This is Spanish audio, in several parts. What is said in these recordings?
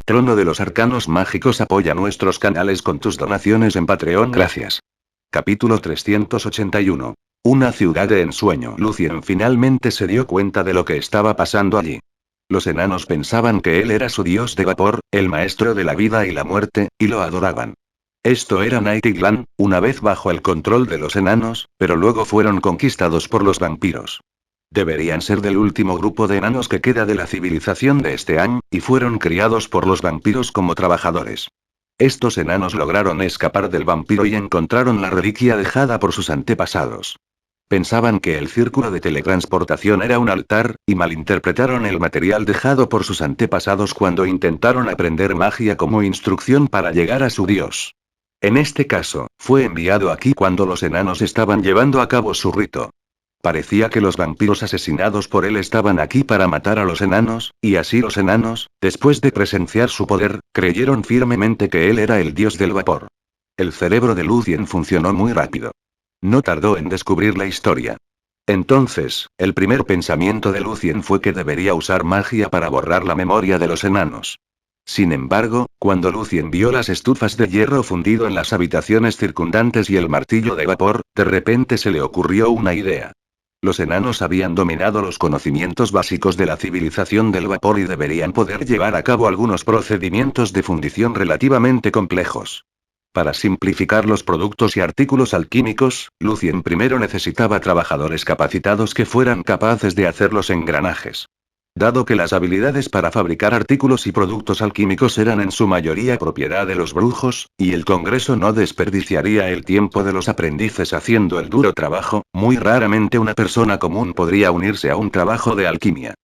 Trono de los Arcanos Mágicos apoya nuestros canales con tus donaciones en Patreon. Gracias. Capítulo 381. Una ciudad de ensueño. Lucien finalmente se dio cuenta de lo que estaba pasando allí. Los enanos pensaban que él era su dios de vapor, el maestro de la vida y la muerte, y lo adoraban. Esto era Nightingale, una vez bajo el control de los enanos, pero luego fueron conquistados por los vampiros. Deberían ser del último grupo de enanos que queda de la civilización de este año, y fueron criados por los vampiros como trabajadores. Estos enanos lograron escapar del vampiro y encontraron la reliquia dejada por sus antepasados. Pensaban que el círculo de teletransportación era un altar, y malinterpretaron el material dejado por sus antepasados cuando intentaron aprender magia como instrucción para llegar a su dios. En este caso, fue enviado aquí cuando los enanos estaban llevando a cabo su rito. Parecía que los vampiros asesinados por él estaban aquí para matar a los enanos, y así los enanos, después de presenciar su poder, creyeron firmemente que él era el dios del vapor. El cerebro de Lucien funcionó muy rápido. No tardó en descubrir la historia. Entonces, el primer pensamiento de Lucien fue que debería usar magia para borrar la memoria de los enanos. Sin embargo, cuando Lucien vio las estufas de hierro fundido en las habitaciones circundantes y el martillo de vapor, de repente se le ocurrió una idea. Los enanos habían dominado los conocimientos básicos de la civilización del vapor y deberían poder llevar a cabo algunos procedimientos de fundición relativamente complejos. Para simplificar los productos y artículos alquímicos, Lucien primero necesitaba trabajadores capacitados que fueran capaces de hacer los engranajes. Dado que las habilidades para fabricar artículos y productos alquímicos eran en su mayoría propiedad de los brujos, y el Congreso no desperdiciaría el tiempo de los aprendices haciendo el duro trabajo, muy raramente una persona común podría unirse a un trabajo de alquimia.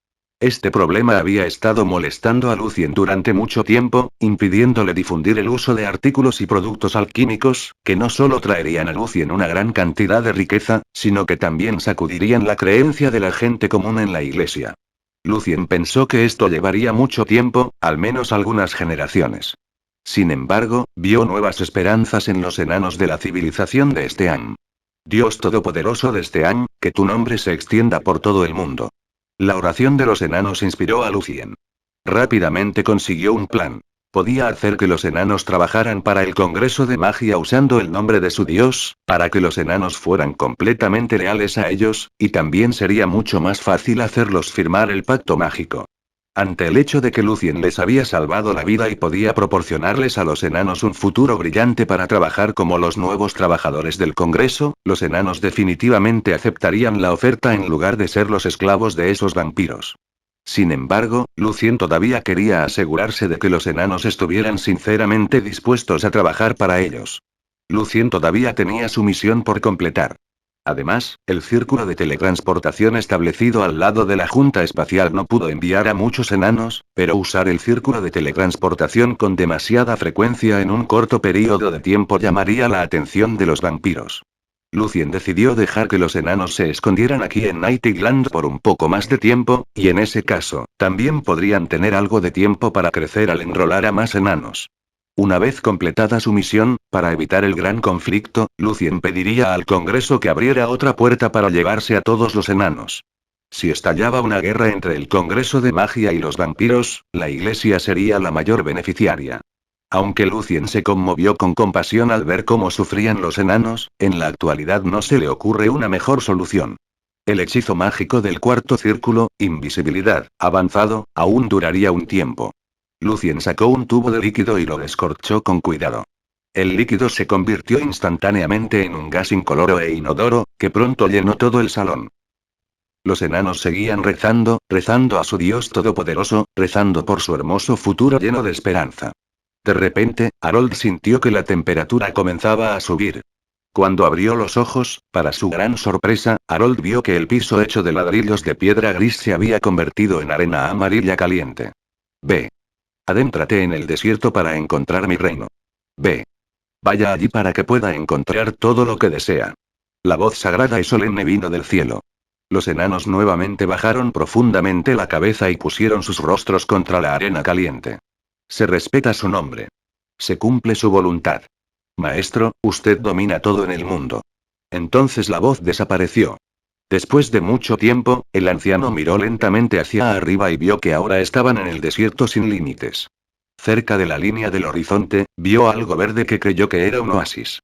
Este problema había estado molestando a Lucien durante mucho tiempo, impidiéndole difundir el uso de artículos y productos alquímicos, que no solo traerían a Lucien una gran cantidad de riqueza, sino que también sacudirían la creencia de la gente común en la iglesia. Lucien pensó que esto llevaría mucho tiempo, al menos algunas generaciones. Sin embargo, vio nuevas esperanzas en los enanos de la civilización de Estean. Dios Todopoderoso de Estean, que tu nombre se extienda por todo el mundo. La oración de los enanos inspiró a Lucien. Rápidamente consiguió un plan. Podía hacer que los enanos trabajaran para el Congreso de Magia usando el nombre de su dios, para que los enanos fueran completamente leales a ellos, y también sería mucho más fácil hacerlos firmar el pacto mágico. Ante el hecho de que Lucien les había salvado la vida y podía proporcionarles a los enanos un futuro brillante para trabajar como los nuevos trabajadores del Congreso, los enanos definitivamente aceptarían la oferta en lugar de ser los esclavos de esos vampiros. Sin embargo, Lucien todavía quería asegurarse de que los enanos estuvieran sinceramente dispuestos a trabajar para ellos. Lucien todavía tenía su misión por completar. Además, el círculo de teletransportación establecido al lado de la Junta Espacial no pudo enviar a muchos enanos, pero usar el círculo de teletransportación con demasiada frecuencia en un corto periodo de tiempo llamaría la atención de los vampiros. Lucien decidió dejar que los enanos se escondieran aquí en Nightingale por un poco más de tiempo, y en ese caso, también podrían tener algo de tiempo para crecer al enrolar a más enanos. Una vez completada su misión, para evitar el gran conflicto, Lucien pediría al Congreso que abriera otra puerta para llevarse a todos los enanos. Si estallaba una guerra entre el Congreso de Magia y los vampiros, la Iglesia sería la mayor beneficiaria. Aunque Lucien se conmovió con compasión al ver cómo sufrían los enanos, en la actualidad no se le ocurre una mejor solución. El hechizo mágico del cuarto círculo, invisibilidad, avanzado, aún duraría un tiempo. Lucien sacó un tubo de líquido y lo descorchó con cuidado. El líquido se convirtió instantáneamente en un gas incoloro e inodoro, que pronto llenó todo el salón. Los enanos seguían rezando, rezando a su Dios Todopoderoso, rezando por su hermoso futuro lleno de esperanza. De repente, Harold sintió que la temperatura comenzaba a subir. Cuando abrió los ojos, para su gran sorpresa, Harold vio que el piso hecho de ladrillos de piedra gris se había convertido en arena amarilla caliente. Ve. Adéntrate en el desierto para encontrar mi reino. Ve. Vaya allí para que pueda encontrar todo lo que desea. La voz sagrada y solemne vino del cielo. Los enanos nuevamente bajaron profundamente la cabeza y pusieron sus rostros contra la arena caliente. Se respeta su nombre. Se cumple su voluntad. Maestro, usted domina todo en el mundo. Entonces la voz desapareció. Después de mucho tiempo, el anciano miró lentamente hacia arriba y vio que ahora estaban en el desierto sin límites. Cerca de la línea del horizonte, vio algo verde que creyó que era un oasis.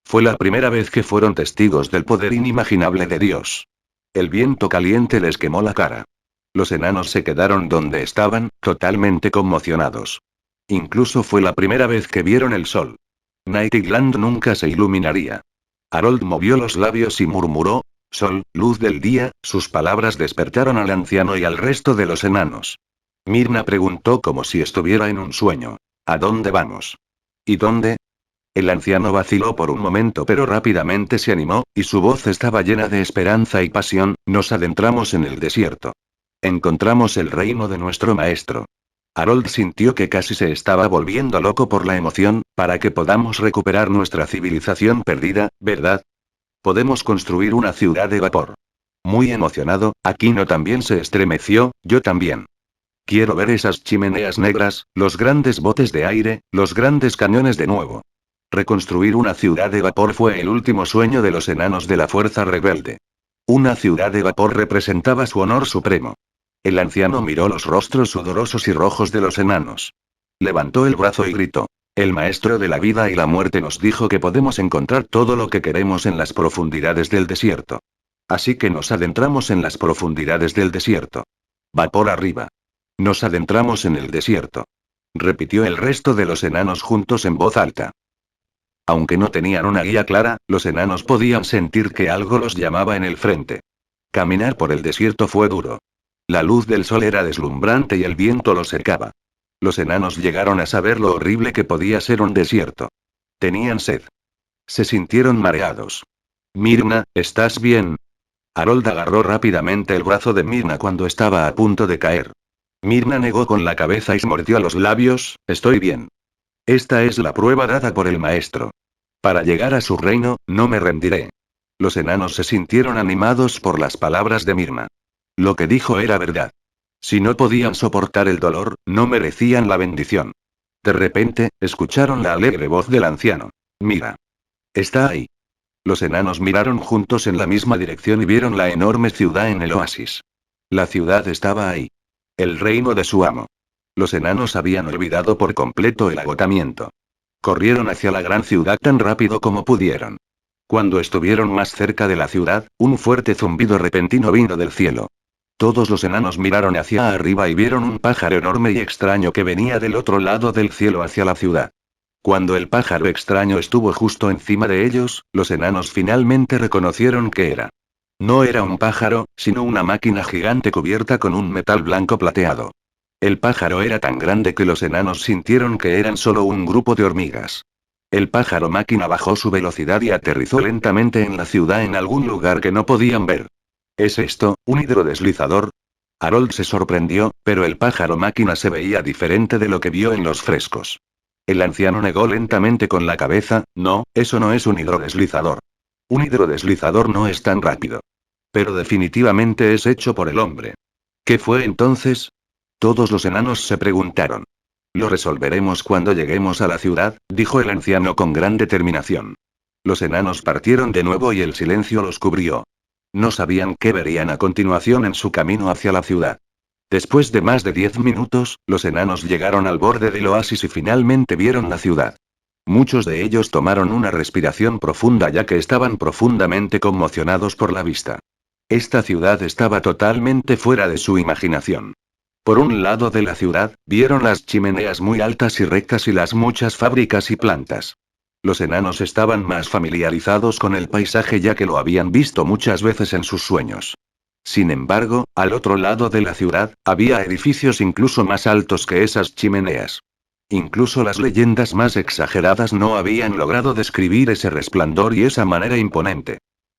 Fue la primera vez que fueron testigos del poder inimaginable de Dios. El viento caliente les quemó la cara. Los enanos se quedaron donde estaban, totalmente conmocionados. Incluso fue la primera vez que vieron el sol. Nightland nunca se iluminaría. Harold movió los labios y murmuró: Sol, luz del día. Sus palabras despertaron al anciano y al resto de los enanos. Myrna preguntó como si estuviera en un sueño: ¿A dónde vamos? ¿Y dónde? El anciano vaciló por un momento pero rápidamente se animó, y su voz estaba llena de esperanza y pasión: Nos adentramos en el desierto. Encontramos el reino de nuestro maestro. Harold sintió que casi se estaba volviendo loco por la emoción: para que podamos recuperar nuestra civilización perdida, ¿verdad? Podemos construir una ciudad de vapor. Muy emocionado, Aquino también se estremeció: Yo también. Quiero ver esas chimeneas negras, los grandes botes de aire, los grandes cañones de nuevo. Reconstruir una ciudad de vapor fue el último sueño de los enanos de la fuerza rebelde. Una ciudad de vapor representaba su honor supremo. El anciano miró los rostros sudorosos y rojos de los enanos. Levantó el brazo y gritó: El maestro de la vida y la muerte nos dijo que podemos encontrar todo lo que queremos en las profundidades del desierto. Así que nos adentramos en las profundidades del desierto. Vapor arriba. Nos adentramos en el desierto. Repitió el resto de los enanos juntos en voz alta. Aunque no tenían una guía clara, los enanos podían sentir que algo los llamaba en el frente. Caminar por el desierto fue duro. La luz del sol era deslumbrante y el viento los secaba. Los enanos llegaron a saber lo horrible que podía ser un desierto. Tenían sed. Se sintieron mareados. Myrna, ¿estás bien? Harold agarró rápidamente el brazo de Myrna cuando estaba a punto de caer. Myrna negó con la cabeza y se mordió los labios: Estoy bien. Esta es la prueba dada por el maestro. Para llegar a su reino, no me rendiré. Los enanos se sintieron animados por las palabras de Myrna. Lo que dijo era verdad. Si no podían soportar el dolor, no merecían la bendición. De repente, escucharon la alegre voz del anciano. Mira. Está ahí. Los enanos miraron juntos en la misma dirección y vieron la enorme ciudad en el oasis. La ciudad estaba ahí. El reino de su amo. Los enanos habían olvidado por completo el agotamiento. Corrieron hacia la gran ciudad tan rápido como pudieron. Cuando estuvieron más cerca de la ciudad, un fuerte zumbido repentino vino del cielo. Todos los enanos miraron hacia arriba y vieron un pájaro enorme y extraño que venía del otro lado del cielo hacia la ciudad. Cuando el pájaro extraño estuvo justo encima de ellos, los enanos finalmente reconocieron que era. No era un pájaro, sino una máquina gigante cubierta con un metal blanco plateado. El pájaro era tan grande que los enanos sintieron que eran solo un grupo de hormigas. El pájaro máquina bajó su velocidad y aterrizó lentamente en la ciudad en algún lugar que no podían ver. ¿Es esto, un hidrodeslizador? Harold se sorprendió, pero el pájaro máquina se veía diferente de lo que vio en los frescos. El anciano negó lentamente con la cabeza: No, eso no es un hidrodeslizador. Un hidrodeslizador no es tan rápido. Pero definitivamente es hecho por el hombre. ¿Qué fue entonces? Todos los enanos se preguntaron. Lo resolveremos cuando lleguemos a la ciudad, dijo el anciano con gran determinación. Los enanos partieron de nuevo y el silencio los cubrió. No sabían qué verían a continuación en su camino hacia la ciudad. Después de más de 10 minutos, los enanos llegaron al borde del oasis y finalmente vieron la ciudad. Muchos de ellos tomaron una respiración profunda ya que estaban profundamente conmocionados por la vista. Esta ciudad estaba totalmente fuera de su imaginación. Por un lado de la ciudad, vieron las chimeneas muy altas y rectas y las muchas fábricas y plantas. Los enanos estaban más familiarizados con el paisaje ya que lo habían visto muchas veces en sus sueños. Sin embargo, al otro lado de la ciudad, había edificios incluso más altos que esas chimeneas. Incluso las leyendas más exageradas no habían logrado describir ese resplandor y esa manera imponente.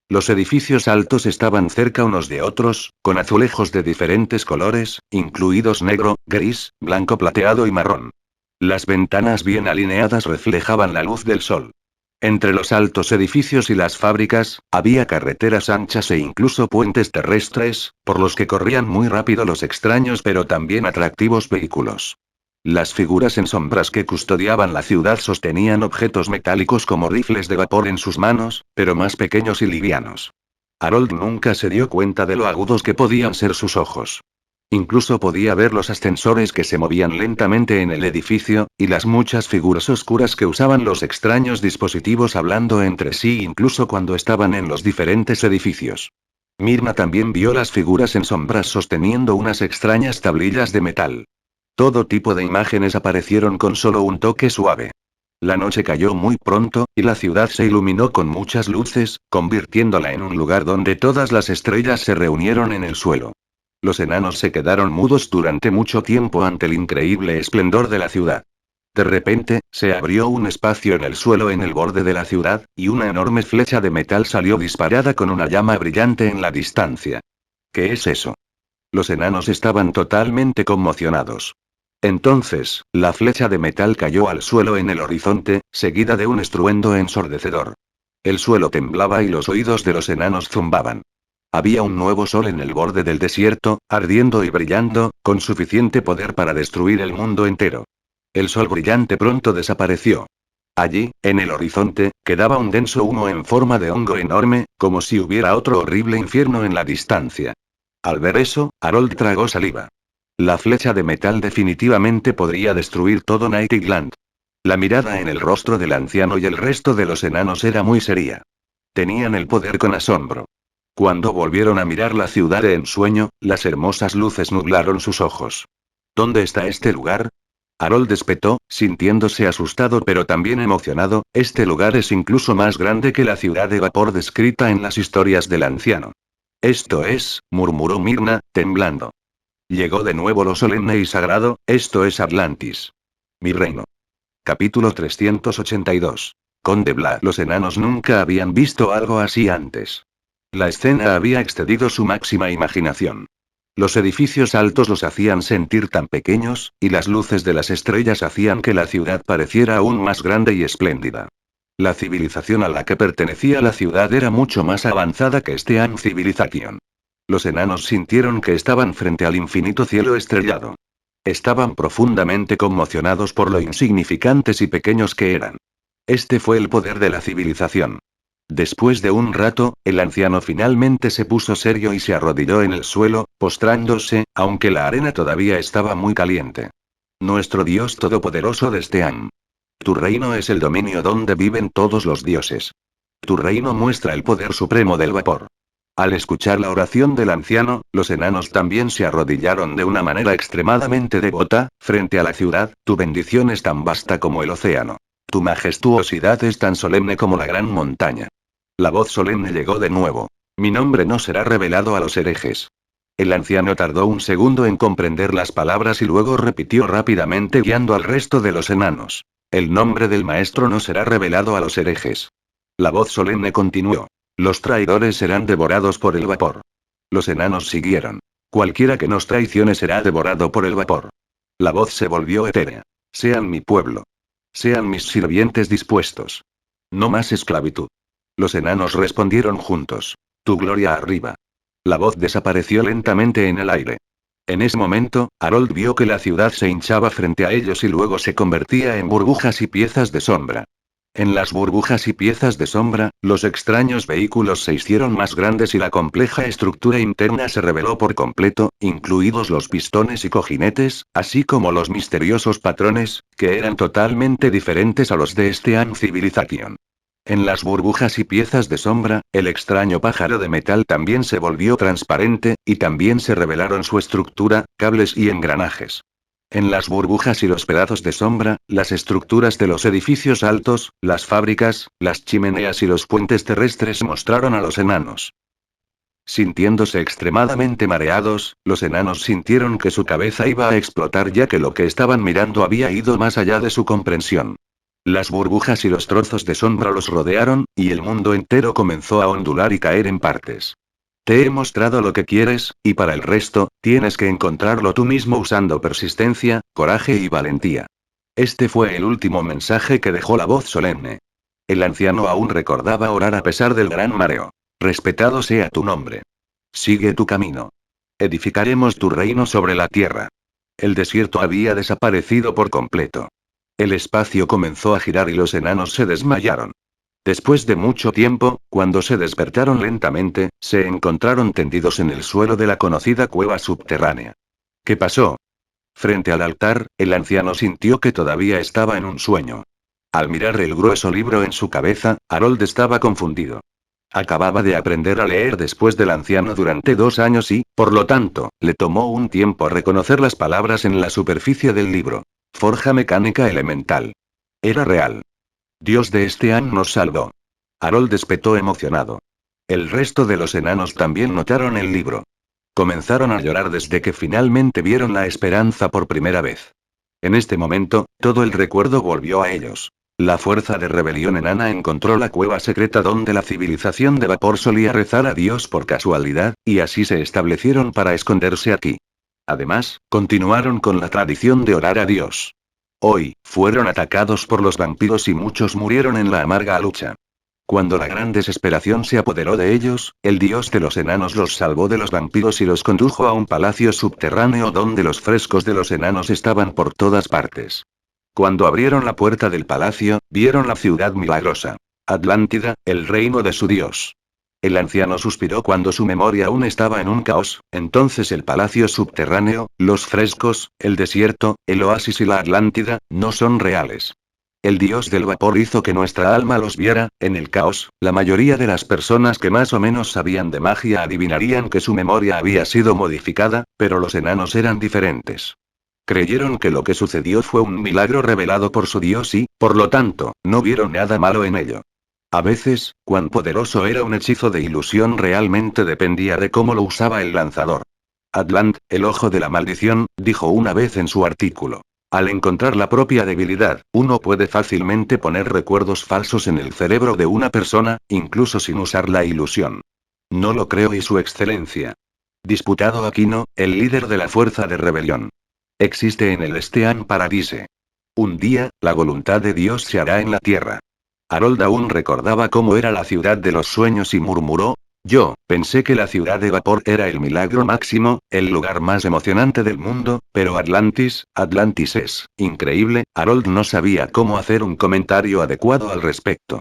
Los edificios altos estaban cerca unos de otros, con azulejos de diferentes colores, incluidos negro, gris, blanco plateado y marrón. Las ventanas bien alineadas reflejaban la luz del sol. Entre los altos edificios y las fábricas, había carreteras anchas e incluso puentes terrestres, por los que corrían muy rápido los extraños pero también atractivos vehículos. Las figuras en sombras que custodiaban la ciudad sostenían objetos metálicos como rifles de vapor en sus manos, pero más pequeños y livianos. Harold nunca se dio cuenta de lo agudos que podían ser sus ojos. Incluso podía ver los ascensores que se movían lentamente en el edificio, y las muchas figuras oscuras que usaban los extraños dispositivos hablando entre sí incluso cuando estaban en los diferentes edificios. Mirna también vio las figuras en sombras sosteniendo unas extrañas tablillas de metal. Todo tipo de imágenes aparecieron con solo un toque suave. La noche cayó muy pronto, y la ciudad se iluminó con muchas luces, convirtiéndola en un lugar donde todas las estrellas se reunieron en el suelo. Los enanos se quedaron mudos durante mucho tiempo ante el increíble esplendor de la ciudad. De repente, se abrió un espacio en el suelo en el borde de la ciudad, y una enorme flecha de metal salió disparada con una llama brillante en la distancia. ¿Qué es eso? Los enanos estaban totalmente conmocionados. Entonces, la flecha de metal cayó al suelo en el horizonte, seguida de un estruendo ensordecedor. El suelo temblaba y los oídos de los enanos zumbaban. Había un nuevo sol en el borde del desierto, ardiendo y brillando, con suficiente poder para destruir el mundo entero. El sol brillante pronto desapareció. Allí, en el horizonte, quedaba un denso humo en forma de hongo enorme, como si hubiera otro horrible infierno en la distancia. Al ver eso, Harold tragó saliva. La flecha de metal definitivamente podría destruir todo Nightland. La mirada en el rostro del anciano y el resto de los enanos era muy seria. Tenían el poder con asombro. Cuando volvieron a mirar la ciudad de ensueño, las hermosas luces nublaron sus ojos. ¿Dónde está este lugar? Harold espetó, sintiéndose asustado pero también emocionado. Este lugar es incluso más grande que la ciudad de vapor descrita en las historias del anciano. Esto es, murmuró Mirna, temblando. Llegó de nuevo lo solemne y sagrado, esto es Atlantis. Mi reino. Capítulo 382. Conde Bla. Los enanos nunca habían visto algo así antes. La escena había excedido su máxima imaginación. Los edificios altos los hacían sentir tan pequeños, y las luces de las estrellas hacían que la ciudad pareciera aún más grande y espléndida. La civilización a la que pertenecía la ciudad era mucho más avanzada que Steam Civilization. Los enanos sintieron que estaban frente al infinito cielo estrellado. Estaban profundamente conmocionados por lo insignificantes y pequeños que eran. Este fue el poder de la civilización. Después de un rato, el anciano finalmente se puso serio y se arrodilló en el suelo, postrándose, aunque la arena todavía estaba muy caliente. Nuestro Dios Todopoderoso de Steam. Tu reino es el dominio donde viven todos los dioses. Tu reino muestra el poder supremo del vapor. Al escuchar la oración del anciano, los enanos también se arrodillaron de una manera extremadamente devota, frente a la ciudad. Tu bendición es tan vasta como el océano. Tu majestuosidad es tan solemne como la gran montaña. La voz solemne llegó de nuevo. Mi nombre no será revelado a los herejes. El anciano tardó un segundo en comprender las palabras y luego repitió rápidamente guiando al resto de los enanos. El nombre del maestro no será revelado a los herejes. La voz solemne continuó. Los traidores serán devorados por el vapor. Los enanos siguieron. Cualquiera que nos traicione será devorado por el vapor. La voz se volvió etérea. Sean mi pueblo. Sean mis sirvientes dispuestos. No más esclavitud. Los enanos respondieron juntos. Tu gloria arriba. La voz desapareció lentamente en el aire. En ese momento, Harold vio que la ciudad se hinchaba frente a ellos y luego se convertía en burbujas y piezas de sombra. En las burbujas y piezas de sombra, los extraños vehículos se hicieron más grandes y la compleja estructura interna se reveló por completo, incluidos los pistones y cojinetes, así como los misteriosos patrones, que eran totalmente diferentes a los de Steam Civilization. En las burbujas y piezas de sombra, el extraño pájaro de metal también se volvió transparente, y también se revelaron su estructura, cables y engranajes. En las burbujas y los pedazos de sombra, las estructuras de los edificios altos, las fábricas, las chimeneas y los puentes terrestres mostraron a los enanos. Sintiéndose extremadamente mareados, los enanos sintieron que su cabeza iba a explotar ya que lo que estaban mirando había ido más allá de su comprensión. Las burbujas y los trozos de sombra los rodearon, y el mundo entero comenzó a ondular y caer en partes. Te he mostrado lo que quieres, y para el resto, tienes que encontrarlo tú mismo usando persistencia, coraje y valentía. Este fue el último mensaje que dejó la voz solemne. El anciano aún recordaba orar a pesar del gran mareo. Respetado sea tu nombre. Sigue tu camino. Edificaremos tu reino sobre la tierra. El desierto había desaparecido por completo. El espacio comenzó a girar y los enanos se desmayaron. Después de mucho tiempo, cuando se despertaron lentamente, se encontraron tendidos en el suelo de la conocida cueva subterránea. ¿Qué pasó? Frente al altar, el anciano sintió que todavía estaba en un sueño. Al mirar el grueso libro en su cabeza, Harold estaba confundido. Acababa de aprender a leer después del anciano durante 2 años y, por lo tanto, le tomó un tiempo reconocer las palabras en la superficie del libro. Forja mecánica elemental. Era real. Dios de este año nos salvó. Harold espetó emocionado. El resto de los enanos también notaron el libro. Comenzaron a llorar desde que finalmente vieron la esperanza por primera vez. En este momento, todo el recuerdo volvió a ellos. La fuerza de rebelión enana encontró la cueva secreta donde la civilización de vapor solía rezar a Dios por casualidad, y así se establecieron para esconderse aquí. Además, continuaron con la tradición de orar a Dios. Hoy, fueron atacados por los vampiros y muchos murieron en la amarga lucha. Cuando la gran desesperación se apoderó de ellos, el dios de los enanos los salvó de los vampiros y los condujo a un palacio subterráneo donde los frescos de los enanos estaban por todas partes. Cuando abrieron la puerta del palacio, vieron la ciudad milagrosa. Atlántida, el reino de su dios. El anciano suspiró cuando su memoria aún estaba en un caos, entonces el palacio subterráneo, los frescos, el desierto, el oasis y la Atlántida, no son reales. El dios del vapor hizo que nuestra alma los viera. En el caos, la mayoría de las personas que más o menos sabían de magia adivinarían que su memoria había sido modificada, pero los enanos eran diferentes. Creyeron que lo que sucedió fue un milagro revelado por su dios y, por lo tanto, no vieron nada malo en ello. A veces, cuán poderoso era un hechizo de ilusión realmente dependía de cómo lo usaba el lanzador. Atlant, el ojo de la maldición, dijo una vez en su artículo. Al encontrar la propia debilidad, uno puede fácilmente poner recuerdos falsos en el cerebro de una persona, incluso sin usar la ilusión. No lo creo y su excelencia. Disputado Aquino, el líder de la fuerza de rebelión. Existe en el Steam Paradise. Un día, la voluntad de Dios se hará en la tierra. Harold aún recordaba cómo era la ciudad de los sueños y murmuró, yo, pensé que la ciudad de vapor era el milagro máximo, el lugar más emocionante del mundo, pero Atlantis es, increíble. Harold no sabía cómo hacer un comentario adecuado al respecto.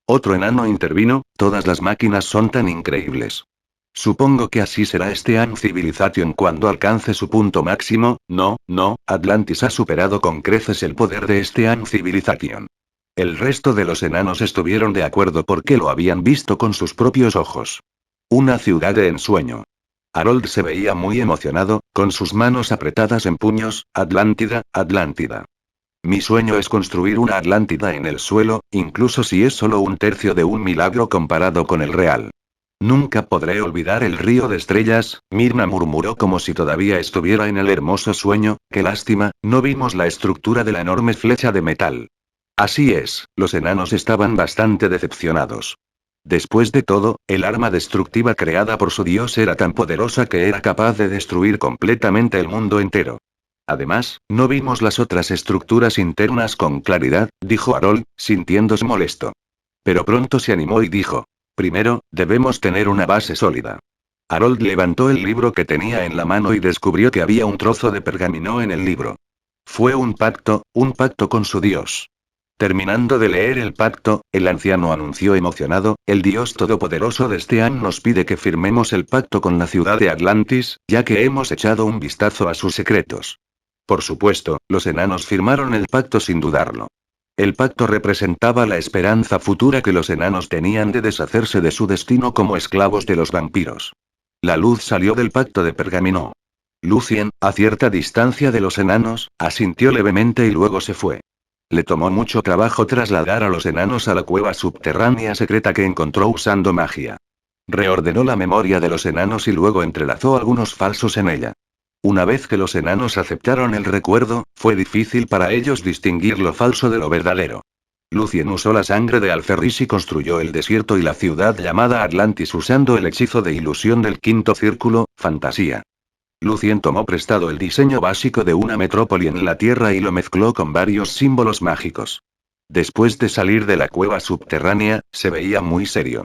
Otro enano intervino, todas las máquinas son tan increíbles. Supongo que así será este Civilization cuando alcance su punto máximo. No, Atlantis ha superado con creces el poder de este Civilization. El resto de los enanos estuvieron de acuerdo porque lo habían visto con sus propios ojos. Una ciudad de ensueño. Harold se veía muy emocionado, con sus manos apretadas en puños. Atlántida. Mi sueño es construir una Atlántida en el suelo, incluso si es solo un tercio de un milagro comparado con el real. Nunca podré olvidar el río de estrellas. Mirna murmuró como si todavía estuviera en el hermoso sueño. Qué lástima, no vimos la estructura de la enorme flecha de metal. Así es, los enanos estaban bastante decepcionados. Después de todo, el arma destructiva creada por su dios era tan poderosa que era capaz de destruir completamente el mundo entero. Además, no vimos las otras estructuras internas con claridad, dijo Harold, sintiéndose molesto. Pero pronto se animó y dijo, primero, debemos tener una base sólida. Harold levantó el libro que tenía en la mano y descubrió que había un trozo de pergamino en el libro. Fue un pacto con su dios. Terminando de leer el pacto, el anciano anunció emocionado, el Dios Todopoderoso de Steam nos pide que firmemos el pacto con la ciudad de Atlantis, ya que hemos echado un vistazo a sus secretos. Por supuesto, los enanos firmaron el pacto sin dudarlo. El pacto representaba la esperanza futura que los enanos tenían de deshacerse de su destino como esclavos de los vampiros. La luz salió del pacto de pergamino. Lucien, a cierta distancia de los enanos, asintió levemente y luego se fue. Le tomó mucho trabajo trasladar a los enanos a la cueva subterránea secreta que encontró usando magia. Reordenó la memoria de los enanos y luego entrelazó algunos falsos en ella. Una vez que los enanos aceptaron el recuerdo, fue difícil para ellos distinguir lo falso de lo verdadero. Lucien usó la sangre de Alferris y construyó el desierto y la ciudad llamada Atlantis usando el hechizo de ilusión del quinto círculo, fantasía. Lucien tomó prestado el diseño básico de una metrópoli en la Tierra y lo mezcló con varios símbolos mágicos. Después de salir de la cueva subterránea, se veía muy serio.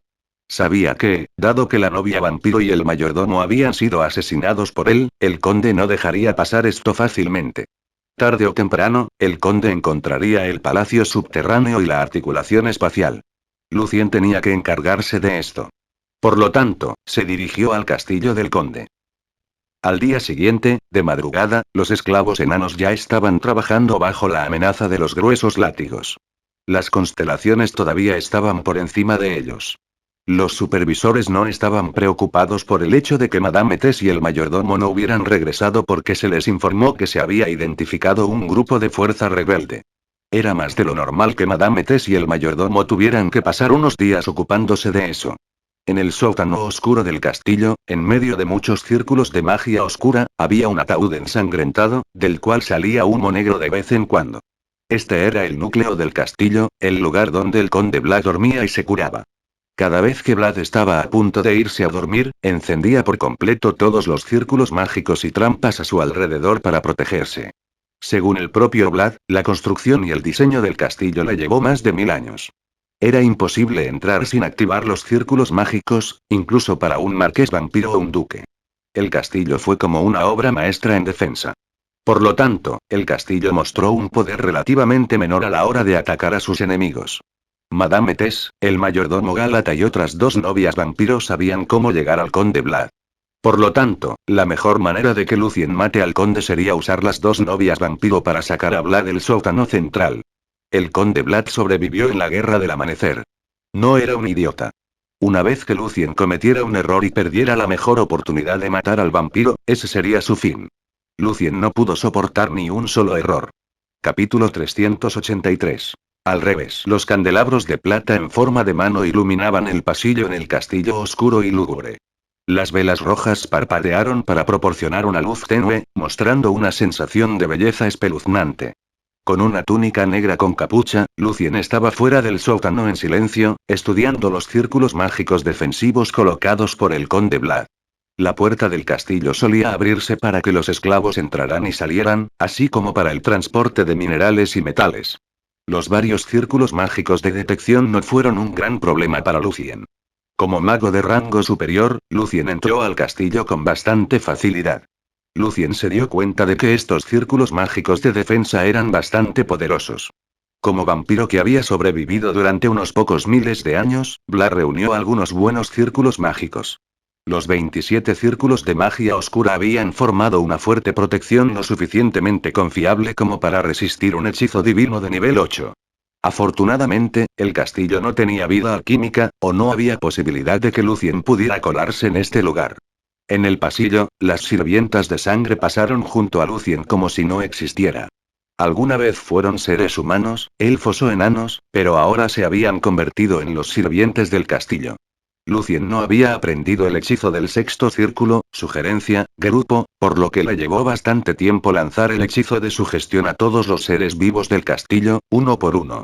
Sabía que, dado que la novia vampiro y el mayordomo habían sido asesinados por él, el conde no dejaría pasar esto fácilmente. Tarde o temprano, el conde encontraría el palacio subterráneo y la articulación espacial. Lucien tenía que encargarse de esto. Por lo tanto, se dirigió al castillo del conde. Al día siguiente, de madrugada, los esclavos enanos ya estaban trabajando bajo la amenaza de los gruesos látigos. Las constelaciones todavía estaban por encima de ellos. Los supervisores no estaban preocupados por el hecho de que Madame Tess y el mayordomo no hubieran regresado porque se les informó que se había identificado un grupo de fuerza rebelde. Era más de lo normal que Madame Tess y el mayordomo tuvieran que pasar unos días ocupándose de eso. En el sótano oscuro del castillo, en medio de muchos círculos de magia oscura, había un ataúd ensangrentado, del cual salía humo negro de vez en cuando. Este era el núcleo del castillo, el lugar donde el conde Vlad dormía y se curaba. Cada vez que Vlad estaba a punto de irse a dormir, encendía por completo todos los círculos mágicos y trampas a su alrededor para protegerse. Según el propio Vlad, la construcción y el diseño del castillo le llevó más de 1000 años. Era imposible entrar sin activar los círculos mágicos, incluso para un marqués vampiro o un duque. El castillo fue como una obra maestra en defensa. Por lo tanto, el castillo mostró un poder relativamente menor a la hora de atacar a sus enemigos. Madame Tess, el mayordomo Gálata y otras 2 novias vampiros sabían cómo llegar al conde Vlad. Por lo tanto, la mejor manera de que Lucien mate al conde sería usar las 2 novias vampiro para sacar a Vlad del sótano central. El conde Vlad sobrevivió en la guerra del amanecer. No era un idiota. Una vez que Lucien cometiera un error y perdiera la mejor oportunidad de matar al vampiro, ese sería su fin. Lucien no pudo soportar ni un solo error. Capítulo 383. Al revés. Los candelabros de plata en forma de mano iluminaban el pasillo en el castillo oscuro y lúgubre. Las velas rojas parpadearon para proporcionar una luz tenue, mostrando una sensación de belleza espeluznante. Con una túnica negra con capucha, Lucien estaba fuera del sótano en silencio, estudiando los círculos mágicos defensivos colocados por el conde Vlad. La puerta del castillo solía abrirse para que los esclavos entraran y salieran, así como para el transporte de minerales y metales. Los varios círculos mágicos de detección no fueron un gran problema para Lucien. Como mago de rango superior, Lucien entró al castillo con bastante facilidad. Lucien se dio cuenta de que estos círculos mágicos de defensa eran bastante poderosos. Como vampiro que había sobrevivido durante unos pocos miles de años, Vlad reunió algunos buenos círculos mágicos. Los 27 círculos de magia oscura habían formado una fuerte protección lo suficientemente confiable como para resistir un hechizo divino de nivel 8. Afortunadamente, el castillo no tenía vida alquímica, o no había posibilidad de que Lucien pudiera colarse en este lugar. En el pasillo, las sirvientas de sangre pasaron junto a Lucien como si no existiera. Alguna vez fueron seres humanos, elfos o enanos, pero ahora se habían convertido en los sirvientes del castillo. Lucien no había aprendido el hechizo del sexto círculo, sugerencia, grupo, por lo que le llevó bastante tiempo lanzar el hechizo de sugestión a todos los seres vivos del castillo, uno por uno.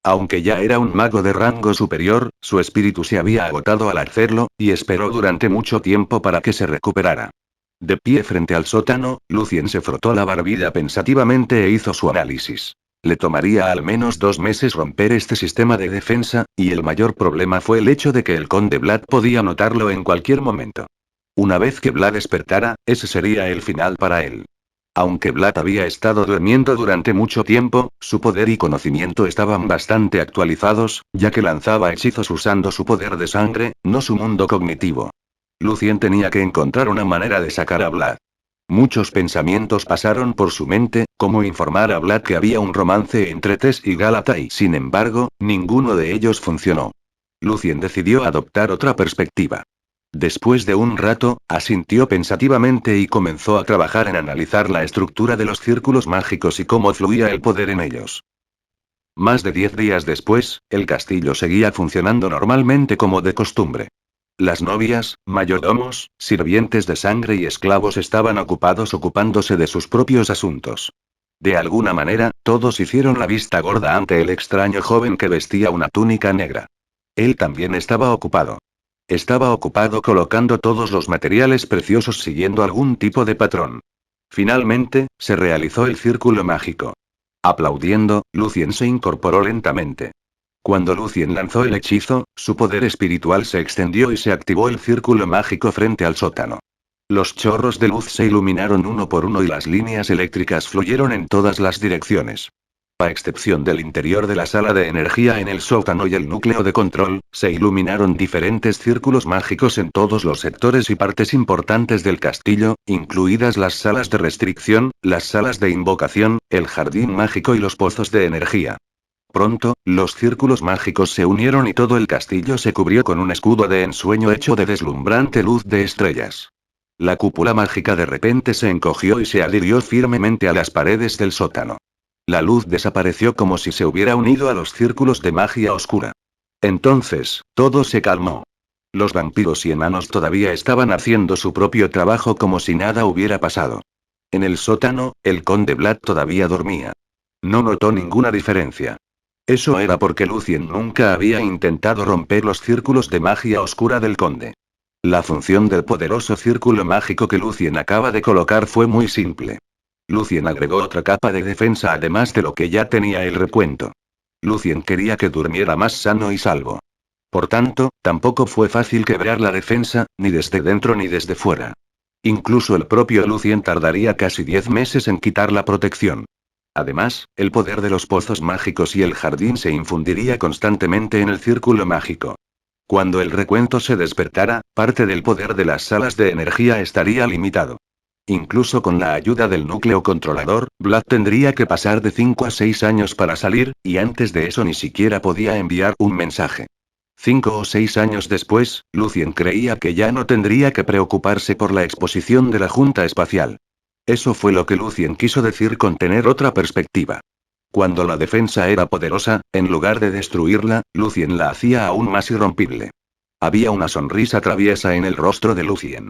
Aunque ya era un mago de rango superior, su espíritu se había agotado al hacerlo, y esperó durante mucho tiempo para que se recuperara. De pie frente al sótano, Lucien se frotó la barbilla pensativamente e hizo su análisis. Le tomaría al menos 2 meses romper este sistema de defensa, y el mayor problema fue el hecho de que el conde Vlad podía notarlo en cualquier momento. Una vez que Vlad despertara, ese sería el final para él. Aunque Vlad había estado durmiendo durante mucho tiempo, su poder y conocimiento estaban bastante actualizados, ya que lanzaba hechizos usando su poder de sangre, no su mundo cognitivo. Lucien tenía que encontrar una manera de sacar a Vlad. Muchos pensamientos pasaron por su mente, como informar a Vlad que había un romance entre Tess y Gálata y, sin embargo, ninguno de ellos funcionó. Lucien decidió adoptar otra perspectiva. Después de un rato, asintió pensativamente y comenzó a trabajar en analizar la estructura de los círculos mágicos y cómo fluía el poder en ellos. Más de 10 días después, el castillo seguía funcionando normalmente como de costumbre. Las novias, mayordomos, sirvientes de sangre y esclavos estaban ocupándose de sus propios asuntos. De alguna manera, todos hicieron la vista gorda ante el extraño joven que vestía una túnica negra. Él también estaba ocupado. Estaba ocupado colocando todos los materiales preciosos siguiendo algún tipo de patrón. Finalmente, se realizó el círculo mágico. Aplaudiendo, Lucien se incorporó lentamente. Cuando Lucien lanzó el hechizo, su poder espiritual se extendió y se activó el círculo mágico frente al sótano. Los chorros de luz se iluminaron uno por uno y las líneas eléctricas fluyeron en todas las direcciones. A excepción del interior de la sala de energía en el sótano y el núcleo de control, se iluminaron diferentes círculos mágicos en todos los sectores y partes importantes del castillo, incluidas las salas de restricción, las salas de invocación, el jardín mágico y los pozos de energía. Pronto, los círculos mágicos se unieron y todo el castillo se cubrió con un escudo de ensueño hecho de deslumbrante luz de estrellas. La cúpula mágica de repente se encogió y se adhirió firmemente a las paredes del sótano. La luz desapareció como si se hubiera unido a los círculos de magia oscura. Entonces, todo se calmó. Los vampiros y enanos todavía estaban haciendo su propio trabajo como si nada hubiera pasado. En el sótano, el conde Vlad todavía dormía. No notó ninguna diferencia. Eso era porque Lucien nunca había intentado romper los círculos de magia oscura del conde. La función del poderoso círculo mágico que Lucien acaba de colocar fue muy simple. Lucien agregó otra capa de defensa además de lo que ya tenía el recuento. Lucien quería que durmiera más sano y salvo. Por tanto, tampoco fue fácil quebrar la defensa, ni desde dentro ni desde fuera. Incluso el propio Lucien tardaría casi 10 meses en quitar la protección. Además, el poder de los pozos mágicos y el jardín se infundiría constantemente en el círculo mágico. Cuando el recuento se despertara, parte del poder de las salas de energía estaría limitado. Incluso con la ayuda del núcleo controlador, Vlad tendría que pasar de 5 a 6 años para salir, y antes de eso ni siquiera podía enviar un mensaje. 5 o 6 años después, Lucien creía que ya no tendría que preocuparse por la exposición de la Junta Espacial. Eso fue lo que Lucien quiso decir con tener otra perspectiva. Cuando la defensa era poderosa, en lugar de destruirla, Lucien la hacía aún más irrompible. Había una sonrisa traviesa en el rostro de Lucien.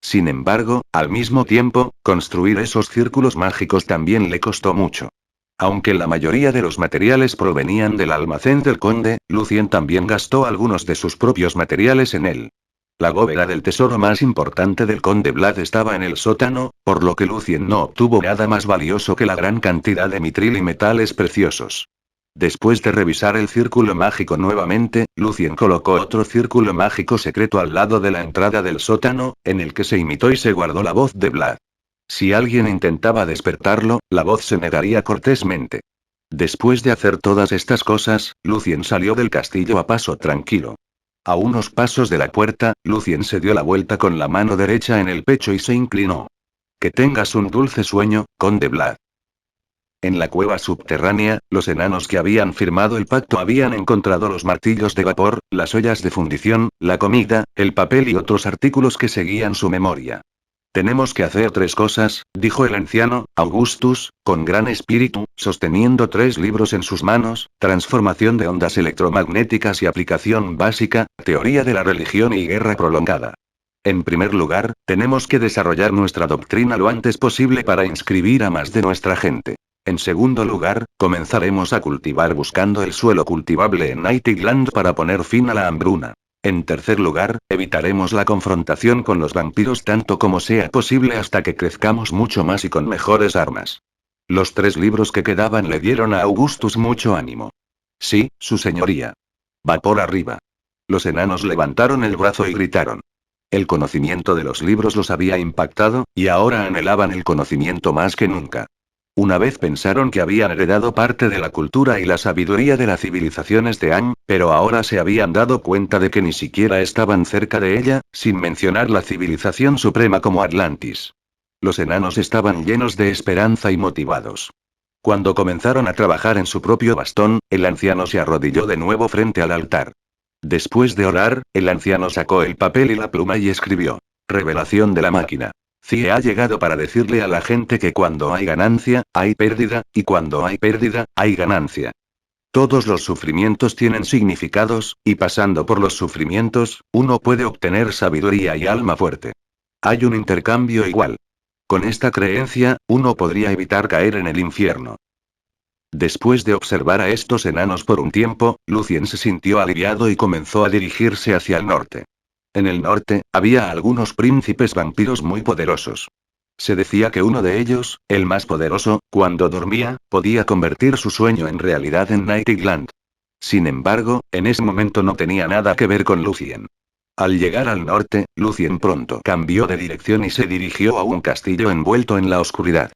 Sin embargo, al mismo tiempo, construir esos círculos mágicos también le costó mucho. Aunque la mayoría de los materiales provenían del almacén del conde, Lucien también gastó algunos de sus propios materiales en él. La bóveda del tesoro más importante del conde Vlad estaba en el sótano, por lo que Lucien no obtuvo nada más valioso que la gran cantidad de mitril y metales preciosos. Después de revisar el círculo mágico nuevamente, Lucien colocó otro círculo mágico secreto al lado de la entrada del sótano, en el que se imitó y se guardó la voz de Vlad. Si alguien intentaba despertarlo, la voz se negaría cortésmente. Después de hacer todas estas cosas, Lucien salió del castillo a paso tranquilo. A unos pasos de la puerta, Lucien se dio la vuelta con la mano derecha en el pecho y se inclinó. Que tengas un dulce sueño, conde Vlad. En la cueva subterránea, los enanos que habían firmado el pacto habían encontrado los martillos de vapor, las ollas de fundición, la comida, el papel y otros artículos que seguían su memoria. Tenemos que hacer 3 cosas, dijo el anciano, Augustus, con gran espíritu, sosteniendo 3 libros en sus manos: transformación de ondas electromagnéticas y aplicación básica, teoría de la religión y guerra prolongada. En primer lugar, tenemos que desarrollar nuestra doctrina lo antes posible para inscribir a más de nuestra gente. En segundo lugar, comenzaremos a cultivar buscando el suelo cultivable en Nightland para poner fin a la hambruna. En tercer lugar, evitaremos la confrontación con los vampiros tanto como sea posible hasta que crezcamos mucho más y con mejores armas. Los 3 libros que quedaban le dieron a Augustus mucho ánimo. Sí, su señoría. Vapor arriba. Los enanos levantaron el brazo y gritaron. El conocimiento de los libros los había impactado, y ahora anhelaban el conocimiento más que nunca. Una vez pensaron que habían heredado parte de la cultura y la sabiduría de las civilizaciones de Aang, pero ahora se habían dado cuenta de que ni siquiera estaban cerca de ella, sin mencionar la civilización suprema como Atlantis. Los enanos estaban llenos de esperanza y motivados. Cuando comenzaron a trabajar en su propio bastón, el anciano se arrodilló de nuevo frente al altar. Después de orar, el anciano sacó el papel y la pluma y escribió: Revelación de la máquina. Cie ha llegado para decirle a la gente que cuando hay ganancia, hay pérdida, y cuando hay pérdida, hay ganancia. Todos los sufrimientos tienen significados, y pasando por los sufrimientos, uno puede obtener sabiduría y alma fuerte. Hay un intercambio igual. Con esta creencia, uno podría evitar caer en el infierno. Después de observar a estos enanos por un tiempo, Lucien se sintió aliviado y comenzó a dirigirse hacia el norte. En el norte, había algunos príncipes vampiros muy poderosos. Se decía que uno de ellos, el más poderoso, cuando dormía, podía convertir su sueño en realidad en Nightland. Sin embargo, en ese momento no tenía nada que ver con Lucien. Al llegar al norte, Lucien pronto cambió de dirección y se dirigió a un castillo envuelto en la oscuridad.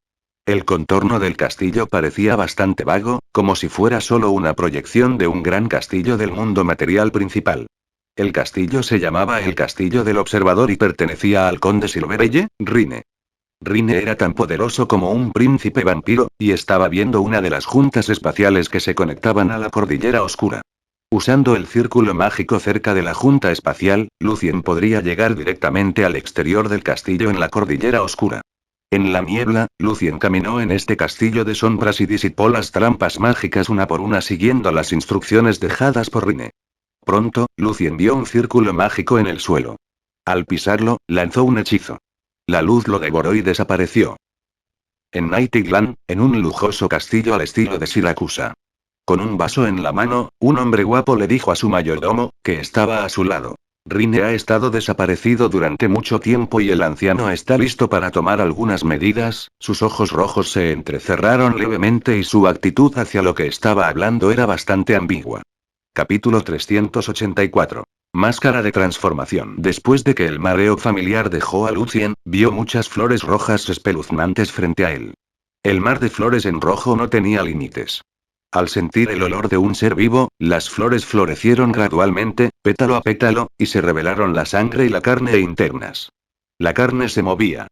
El contorno del castillo parecía bastante vago, como si fuera solo una proyección de un gran castillo del mundo material principal. El castillo se llamaba el Castillo del Observador y pertenecía al conde Silverelle, Rine. Rine era tan poderoso como un príncipe vampiro, y estaba viendo una de las juntas espaciales que se conectaban a la Cordillera Oscura. Usando el círculo mágico cerca de la junta espacial, Lucien podría llegar directamente al exterior del castillo en la Cordillera Oscura. En la niebla, Lucien caminó en este castillo de sombras y disipó las trampas mágicas una por una siguiendo las instrucciones dejadas por Rine. Pronto, Lucien vio un círculo mágico en el suelo. Al pisarlo, lanzó un hechizo. La luz lo devoró y desapareció. En Nightingale, en un lujoso castillo al estilo de Siracusa. Con un vaso en la mano, un hombre guapo le dijo a su mayordomo, que estaba a su lado. Rine ha estado desaparecido durante mucho tiempo y el anciano está listo para tomar algunas medidas. Sus ojos rojos se entrecerraron levemente y su actitud hacia lo que estaba hablando era bastante ambigua. Capítulo 384. Máscara de transformación. Después de que el mareo familiar dejó a Lucien, vio muchas flores rojas espeluznantes frente a él. El mar de flores en rojo no tenía límites. Al sentir el olor de un ser vivo, las flores florecieron gradualmente, pétalo a pétalo, y se revelaron la sangre y la carne internas. La carne se movía.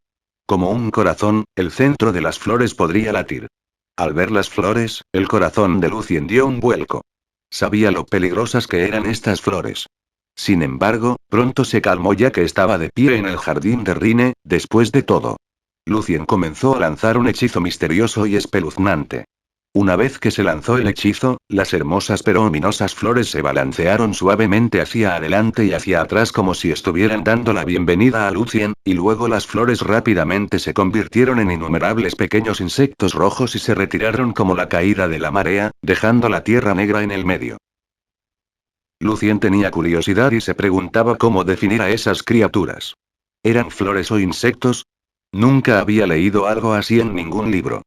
Como un corazón, el centro de las flores podría latir. Al ver las flores, el corazón de Lucien dio un vuelco. Sabía lo peligrosas que eran estas flores. Sin embargo, pronto se calmó ya que estaba de pie en el jardín de Rine. Después de todo, Lucien comenzó a lanzar un hechizo misterioso y espeluznante. Una vez que se lanzó el hechizo, las hermosas pero ominosas flores se balancearon suavemente hacia adelante y hacia atrás como si estuvieran dando la bienvenida a Lucien, y luego las flores rápidamente se convirtieron en innumerables pequeños insectos rojos y se retiraron como la caída de la marea, dejando la tierra negra en el medio. Lucien tenía curiosidad y se preguntaba cómo definir a esas criaturas. ¿Eran flores o insectos? Nunca había leído algo así en ningún libro.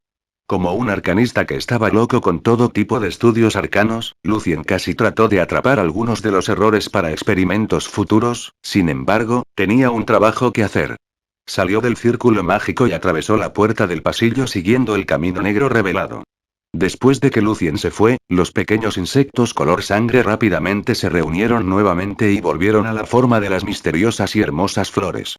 Como un arcanista que estaba loco con todo tipo de estudios arcanos, Lucien casi trató de atrapar algunos de los errores para experimentos futuros. Sin embargo, tenía un trabajo que hacer. Salió del círculo mágico y atravesó la puerta del pasillo siguiendo el camino negro revelado. Después de que Lucien se fue, los pequeños insectos color sangre rápidamente se reunieron nuevamente y volvieron a la forma de las misteriosas y hermosas flores.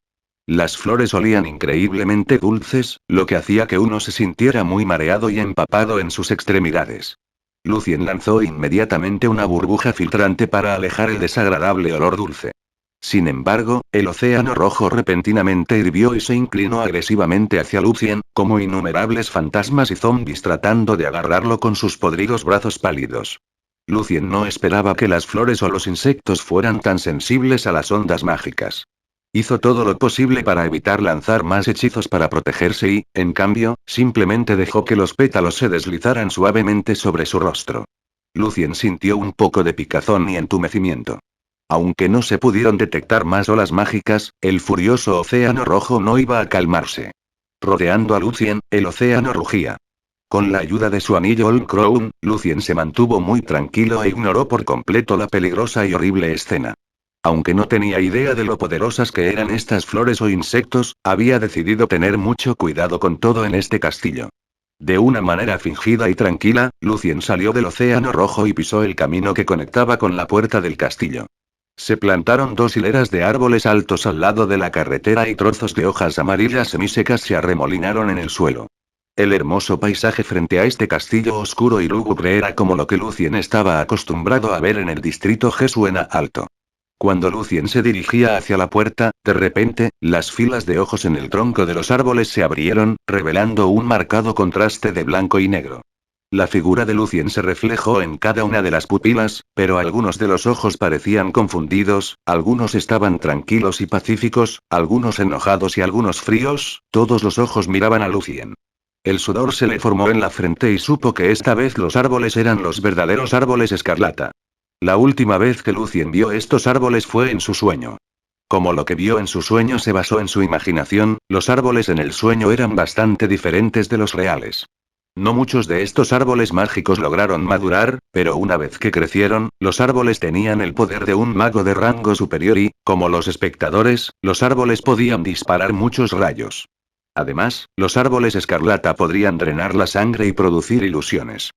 Las flores olían increíblemente dulces, lo que hacía que uno se sintiera muy mareado y empapado en sus extremidades. Lucien lanzó inmediatamente una burbuja filtrante para alejar el desagradable olor dulce. Sin embargo, el océano rojo repentinamente hirvió y se inclinó agresivamente hacia Lucien, como innumerables fantasmas y zombis tratando de agarrarlo con sus podridos brazos pálidos. Lucien no esperaba que las flores o los insectos fueran tan sensibles a las ondas mágicas. Hizo todo lo posible para evitar lanzar más hechizos para protegerse y, en cambio, simplemente dejó que los pétalos se deslizaran suavemente sobre su rostro. Lucien sintió un poco de picazón y entumecimiento. Aunque no se pudieron detectar más olas mágicas, el furioso océano rojo no iba a calmarse. Rodeando a Lucien, el océano rugía. Con la ayuda de su anillo Old Crown, Lucien se mantuvo muy tranquilo e ignoró por completo la peligrosa y horrible escena. Aunque no tenía idea de lo poderosas que eran estas flores o insectos, había decidido tener mucho cuidado con todo en este castillo. De una manera fingida y tranquila, Lucien salió del océano rojo y pisó el camino que conectaba con la puerta del castillo. Se plantaron dos hileras de árboles altos al lado de la carretera y trozos de hojas amarillas semisecas se arremolinaron en el suelo. El hermoso paisaje frente a este castillo oscuro y lúgubre era como lo que Lucien estaba acostumbrado a ver en el distrito Jesuena Alto. Cuando Lucien se dirigía hacia la puerta, de repente, las filas de ojos en el tronco de los árboles se abrieron, revelando un marcado contraste de blanco y negro. La figura de Lucien se reflejó en cada una de las pupilas, pero algunos de los ojos parecían confundidos, algunos estaban tranquilos y pacíficos, algunos enojados y algunos fríos, todos los ojos miraban a Lucien. El sudor se le formó en la frente y supo que esta vez los árboles eran los verdaderos árboles escarlata. La última vez que Lucien vio estos árboles fue en su sueño. Como lo que vio en su sueño se basó en su imaginación, los árboles en el sueño eran bastante diferentes de los reales. No muchos de estos árboles mágicos lograron madurar, pero una vez que crecieron, los árboles tenían el poder de un mago de rango superior y, como los espectadores, los árboles podían disparar muchos rayos. Además, los árboles escarlata podrían drenar la sangre y producir ilusiones.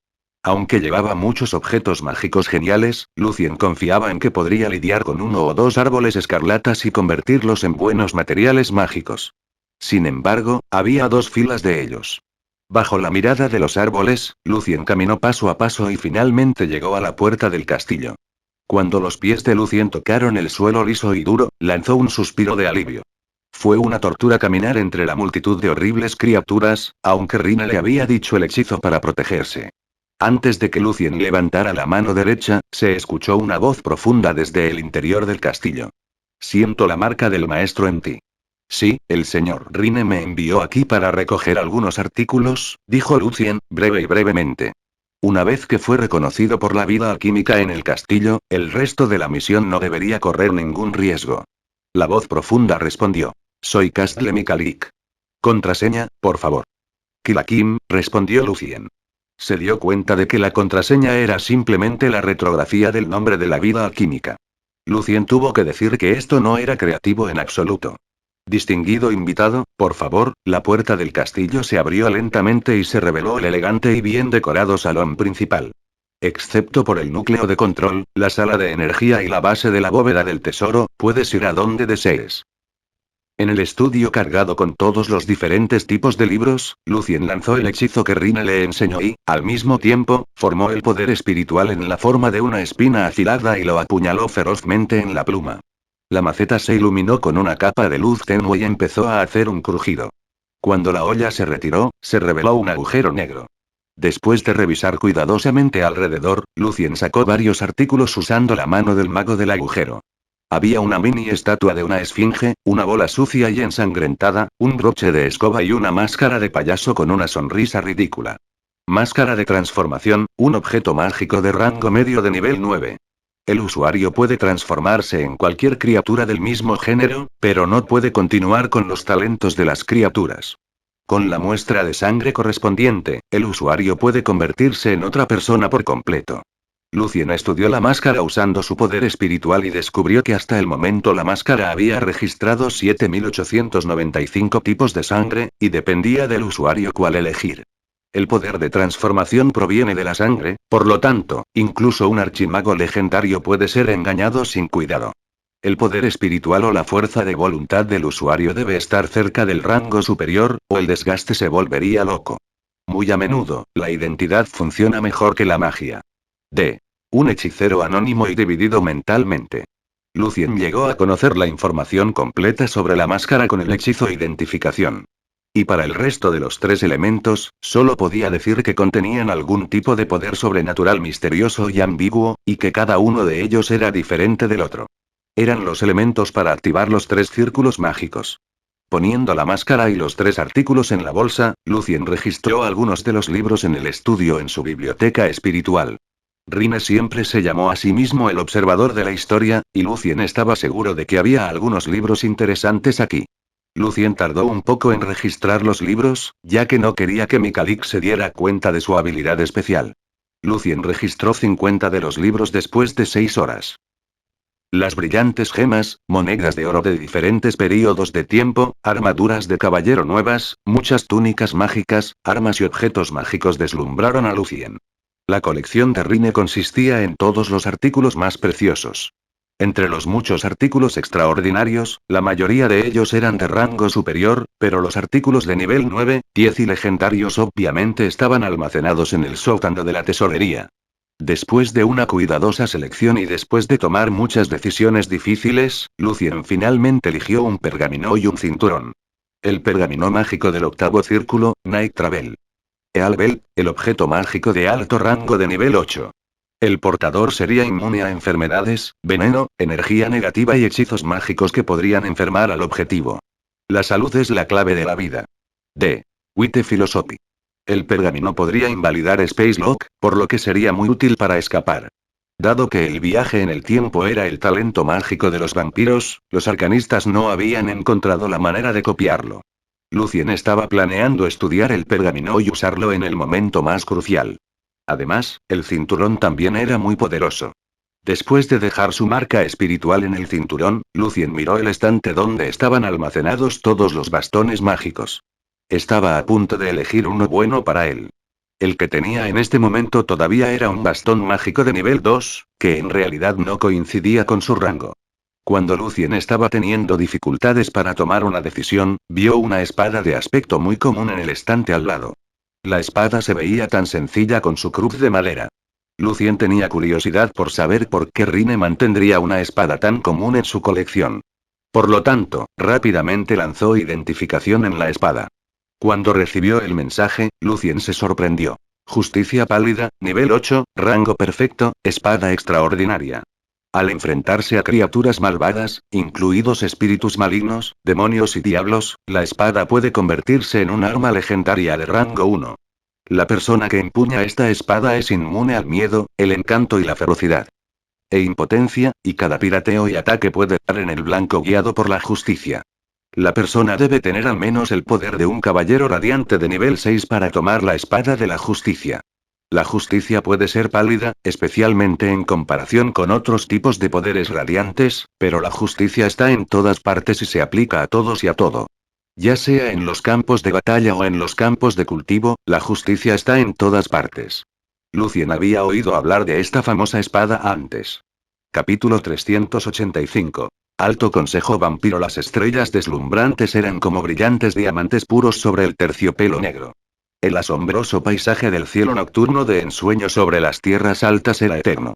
Aunque llevaba muchos objetos mágicos geniales, Lucien confiaba en que podría lidiar con uno o dos árboles escarlatas y convertirlos en buenos materiales mágicos. Sin embargo, había dos filas de ellos. Bajo la mirada de los árboles, Lucien caminó paso a paso y finalmente llegó a la puerta del castillo. Cuando los pies de Lucien tocaron el suelo liso y duro, lanzó un suspiro de alivio. Fue una tortura caminar entre la multitud de horribles criaturas, aunque Rina le había dicho el hechizo para protegerse. Antes de que Lucien levantara la mano derecha, se escuchó una voz profunda desde el interior del castillo. Siento la marca del maestro en ti. Sí, el señor Rine me envió aquí para recoger algunos artículos, dijo Lucien, breve y brevemente. Una vez que fue reconocido por la vida alquímica en el castillo, el resto de la misión no debería correr ningún riesgo. La voz profunda respondió. Soy Castle Mikalik. Contraseña, por favor. Kilakim, respondió Lucien. Se dio cuenta de que la contraseña era simplemente la retrografía del nombre de la vida alquímica. Lucien tuvo que decir que esto no era creativo en absoluto. Distinguido invitado, por favor, la puerta del castillo se abrió lentamente y se reveló el elegante y bien decorado salón principal. Excepto por el núcleo de control, la sala de energía y la base de la bóveda del tesoro, puedes ir a donde desees. En el estudio cargado con todos los diferentes tipos de libros, Lucien lanzó el hechizo que Rina le enseñó y, al mismo tiempo, formó el poder espiritual en la forma de una espina afilada y lo apuñaló ferozmente en la pluma. La maceta se iluminó con una capa de luz tenue y empezó a hacer un crujido. Cuando la olla se retiró, se reveló un agujero negro. Después de revisar cuidadosamente alrededor, Lucien sacó varios artículos usando la mano del mago del agujero. Había una mini estatua de una esfinge, una bola sucia y ensangrentada, un broche de escoba y una máscara de payaso con una sonrisa ridícula. Máscara de transformación, un objeto mágico de rango medio de nivel 9. El usuario puede transformarse en cualquier criatura del mismo género, pero no puede continuar con los talentos de las criaturas. Con la muestra de sangre correspondiente, el usuario puede convertirse en otra persona por completo. Lucien estudió la máscara usando su poder espiritual y descubrió que hasta el momento la máscara había registrado 7895 tipos de sangre, y dependía del usuario cuál elegir. El poder de transformación proviene de la sangre, por lo tanto, incluso un archimago legendario puede ser engañado sin cuidado. El poder espiritual o la fuerza de voluntad del usuario debe estar cerca del rango superior, o el desgaste se volvería loco. Muy a menudo, la identidad funciona mejor que la magia. Un hechicero anónimo y dividido mentalmente. Lucien llegó a conocer la información completa sobre la máscara con el hechizo identificación. Y para el resto de los tres elementos, solo podía decir que contenían algún tipo de poder sobrenatural misterioso y ambiguo, y que cada uno de ellos era diferente del otro. Eran los elementos para activar los tres círculos mágicos. Poniendo la máscara y los tres artículos en la bolsa, Lucien registró algunos de los libros en el estudio en su biblioteca espiritual. Rine siempre se llamó a sí mismo el observador de la historia, y Lucien estaba seguro de que había algunos libros interesantes aquí. Lucien tardó un poco en registrar los libros, ya que no quería que Mikalik se diera cuenta de su habilidad especial. Lucien registró 50 de los libros después de 6 horas. Las brillantes gemas, monedas de oro de diferentes períodos de tiempo, armaduras de caballero nuevas, muchas túnicas mágicas, armas y objetos mágicos deslumbraron a Lucien. La colección de Rine consistía en todos los artículos más preciosos. Entre los muchos artículos extraordinarios, la mayoría de ellos eran de rango superior, pero los artículos de nivel 9, 10 y legendarios obviamente estaban almacenados en el sótano de la tesorería. Después de una cuidadosa selección y después de tomar muchas decisiones difíciles, Lucien finalmente eligió un pergamino y un cinturón. El pergamino mágico del octavo círculo, Night Travel. Ealbel, el objeto mágico de alto rango de nivel 8. El portador sería inmune a enfermedades, veneno, energía negativa y hechizos mágicos que podrían enfermar al objetivo. La salud es la clave de la vida. Wite Philosophy. El pergamino podría invalidar Space Lock, por lo que sería muy útil para escapar. Dado que el viaje en el tiempo era el talento mágico de los vampiros, los arcanistas no habían encontrado la manera de copiarlo. Lucien estaba planeando estudiar el pergamino y usarlo en el momento más crucial. Además, el cinturón también era muy poderoso. Después de dejar su marca espiritual en el cinturón, Lucien miró el estante donde estaban almacenados todos los bastones mágicos. Estaba a punto de elegir uno bueno para él. El que tenía en este momento todavía era un bastón mágico de nivel 2, que en realidad no coincidía con su rango. Cuando Lucien estaba teniendo dificultades para tomar una decisión, vio una espada de aspecto muy común en el estante al lado. La espada se veía tan sencilla con su cruz de madera. Lucien tenía curiosidad por saber por qué Rine mantendría una espada tan común en su colección. Por lo tanto, rápidamente lanzó identificación en la espada. Cuando recibió el mensaje, Lucien se sorprendió. Justicia pálida, nivel 8, rango perfecto, espada extraordinaria. Al enfrentarse a criaturas malvadas, incluidos espíritus malignos, demonios y diablos, la espada puede convertirse en un arma legendaria de rango 1. La persona que empuña esta espada es inmune al miedo, el encanto y la ferocidad. E impotencia, y cada pirateo y ataque puede dar en el blanco guiado por la justicia. La persona debe tener al menos el poder de un caballero radiante de nivel 6 para tomar la espada de la justicia. La justicia puede ser pálida, especialmente en comparación con otros tipos de poderes radiantes, pero la justicia está en todas partes y se aplica a todos y a todo. Ya sea en los campos de batalla o en los campos de cultivo, la justicia está en todas partes. Lucien había oído hablar de esta famosa espada antes. Capítulo 385. Alto Consejo Vampiro. Las estrellas deslumbrantes eran como brillantes diamantes puros sobre el terciopelo negro. El asombroso paisaje del cielo nocturno de ensueño sobre las tierras altas era eterno.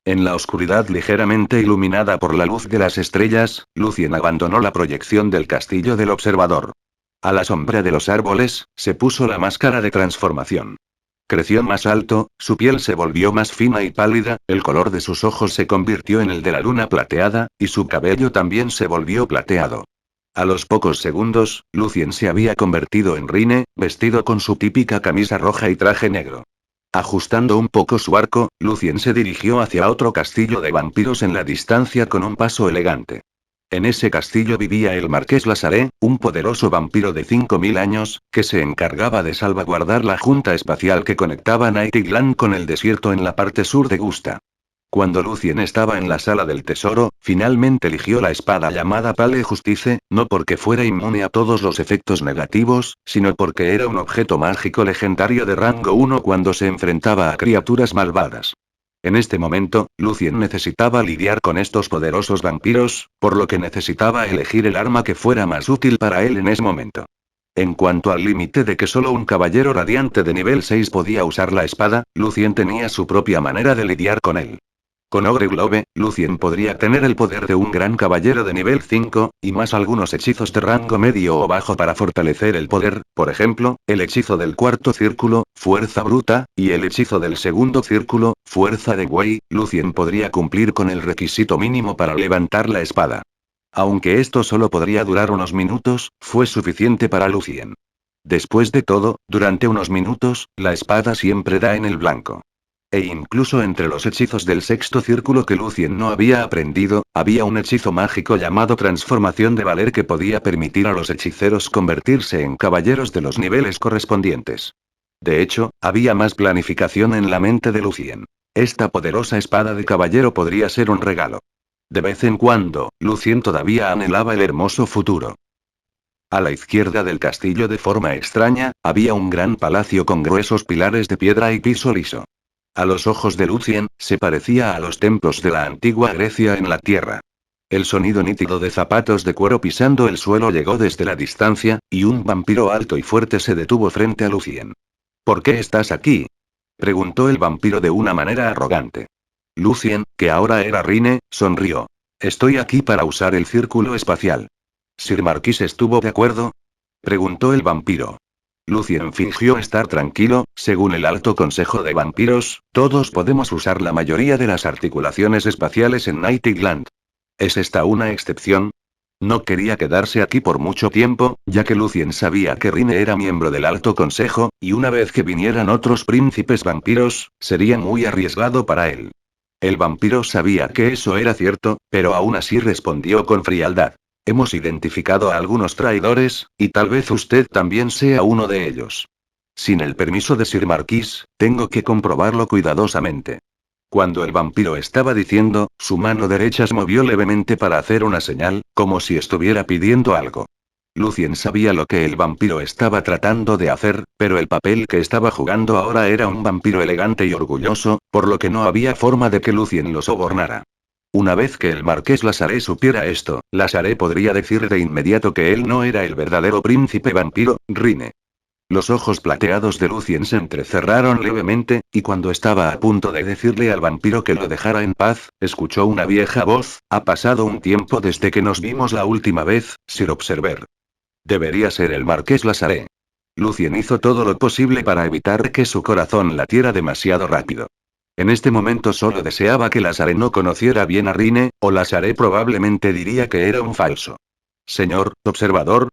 En la oscuridad ligeramente iluminada por la luz de las estrellas, Lucien abandonó la proyección del castillo del observador. A la sombra de los árboles, se puso la máscara de transformación. Creció más alto, su piel se volvió más fina y pálida, el color de sus ojos se convirtió en el de la luna plateada, y su cabello también se volvió plateado. A los pocos segundos, Lucien se había convertido en Rine, vestido con su típica camisa roja y traje negro. Ajustando un poco su arco, Lucien se dirigió hacia otro castillo de vampiros en la distancia con un paso elegante. En ese castillo vivía el Marqués Lazaré, un poderoso vampiro de 5000 años, que se encargaba de salvaguardar la junta espacial que conectaba Nightingale con el desierto en la parte sur de Gusta. Cuando Lucien estaba en la sala del tesoro, finalmente eligió la espada llamada Pale Justice, no porque fuera inmune a todos los efectos negativos, sino porque era un objeto mágico legendario de rango 1 cuando se enfrentaba a criaturas malvadas. En este momento, Lucien necesitaba lidiar con estos poderosos vampiros, por lo que necesitaba elegir el arma que fuera más útil para él en ese momento. En cuanto al límite de que solo un caballero radiante de nivel 6 podía usar la espada, Lucien tenía su propia manera de lidiar con él. Con Ogre Globe, Lucien podría tener el poder de un gran caballero de nivel 5, y más algunos hechizos de rango medio o bajo para fortalecer el poder, por ejemplo, el hechizo del cuarto círculo, Fuerza Bruta, y el hechizo del segundo círculo, Fuerza de Wei. Lucien podría cumplir con el requisito mínimo para levantar la espada. Aunque esto solo podría durar unos minutos, fue suficiente para Lucien. Después de todo, durante unos minutos, la espada siempre da en el blanco. E incluso entre los hechizos del sexto círculo que Lucien no había aprendido, había un hechizo mágico llamado Transformación de Valer que podía permitir a los hechiceros convertirse en caballeros de los niveles correspondientes. De hecho, había más planificación en la mente de Lucien. Esta poderosa espada de caballero podría ser un regalo. De vez en cuando, Lucien todavía anhelaba el hermoso futuro. A la izquierda del castillo de forma extraña, había un gran palacio con gruesos pilares de piedra y piso liso. A los ojos de Lucien, se parecía a los templos de la antigua Grecia en la tierra. El sonido nítido de zapatos de cuero pisando el suelo llegó desde la distancia, y un vampiro alto y fuerte se detuvo frente a Lucien. ¿Por qué estás aquí?, preguntó el vampiro de una manera arrogante. Lucien, que ahora era Rine, sonrió. Estoy aquí para usar el círculo espacial. ¿Sir Marquis estuvo de acuerdo?, preguntó el vampiro. Lucien fingió estar tranquilo. Según el Alto Consejo de Vampiros, todos podemos usar la mayoría de las articulaciones espaciales en Nightingale. ¿Es esta una excepción? No quería quedarse aquí por mucho tiempo, ya que Lucien sabía que Rine era miembro del Alto Consejo, y una vez que vinieran otros príncipes vampiros, sería muy arriesgado para él. El vampiro sabía que eso era cierto, pero aún así respondió con frialdad. Hemos identificado a algunos traidores, y tal vez usted también sea uno de ellos. Sin el permiso de Sir Marquis, tengo que comprobarlo cuidadosamente. Cuando el vampiro estaba diciendo, su mano derecha se movió levemente para hacer una señal, como si estuviera pidiendo algo. Lucien sabía lo que el vampiro estaba tratando de hacer, pero el papel que estaba jugando ahora era un vampiro elegante y orgulloso, por lo que no había forma de que Lucien lo sobornara. Una vez que el marqués Lasaré supiera esto, Lasaré podría decir de inmediato que él no era el verdadero príncipe vampiro, Rine. Los ojos plateados de Lucien se entrecerraron levemente, y cuando estaba a punto de decirle al vampiro que lo dejara en paz, escuchó una vieja voz: «Ha pasado un tiempo desde que nos vimos la última vez, Sir Observer». Debería ser el marqués Lasaré. Lucien hizo todo lo posible para evitar que su corazón latiera demasiado rápido. En este momento solo deseaba que Lasaré no conociera bien a Rine, o Lasaré probablemente diría que era un falso. «Señor observador».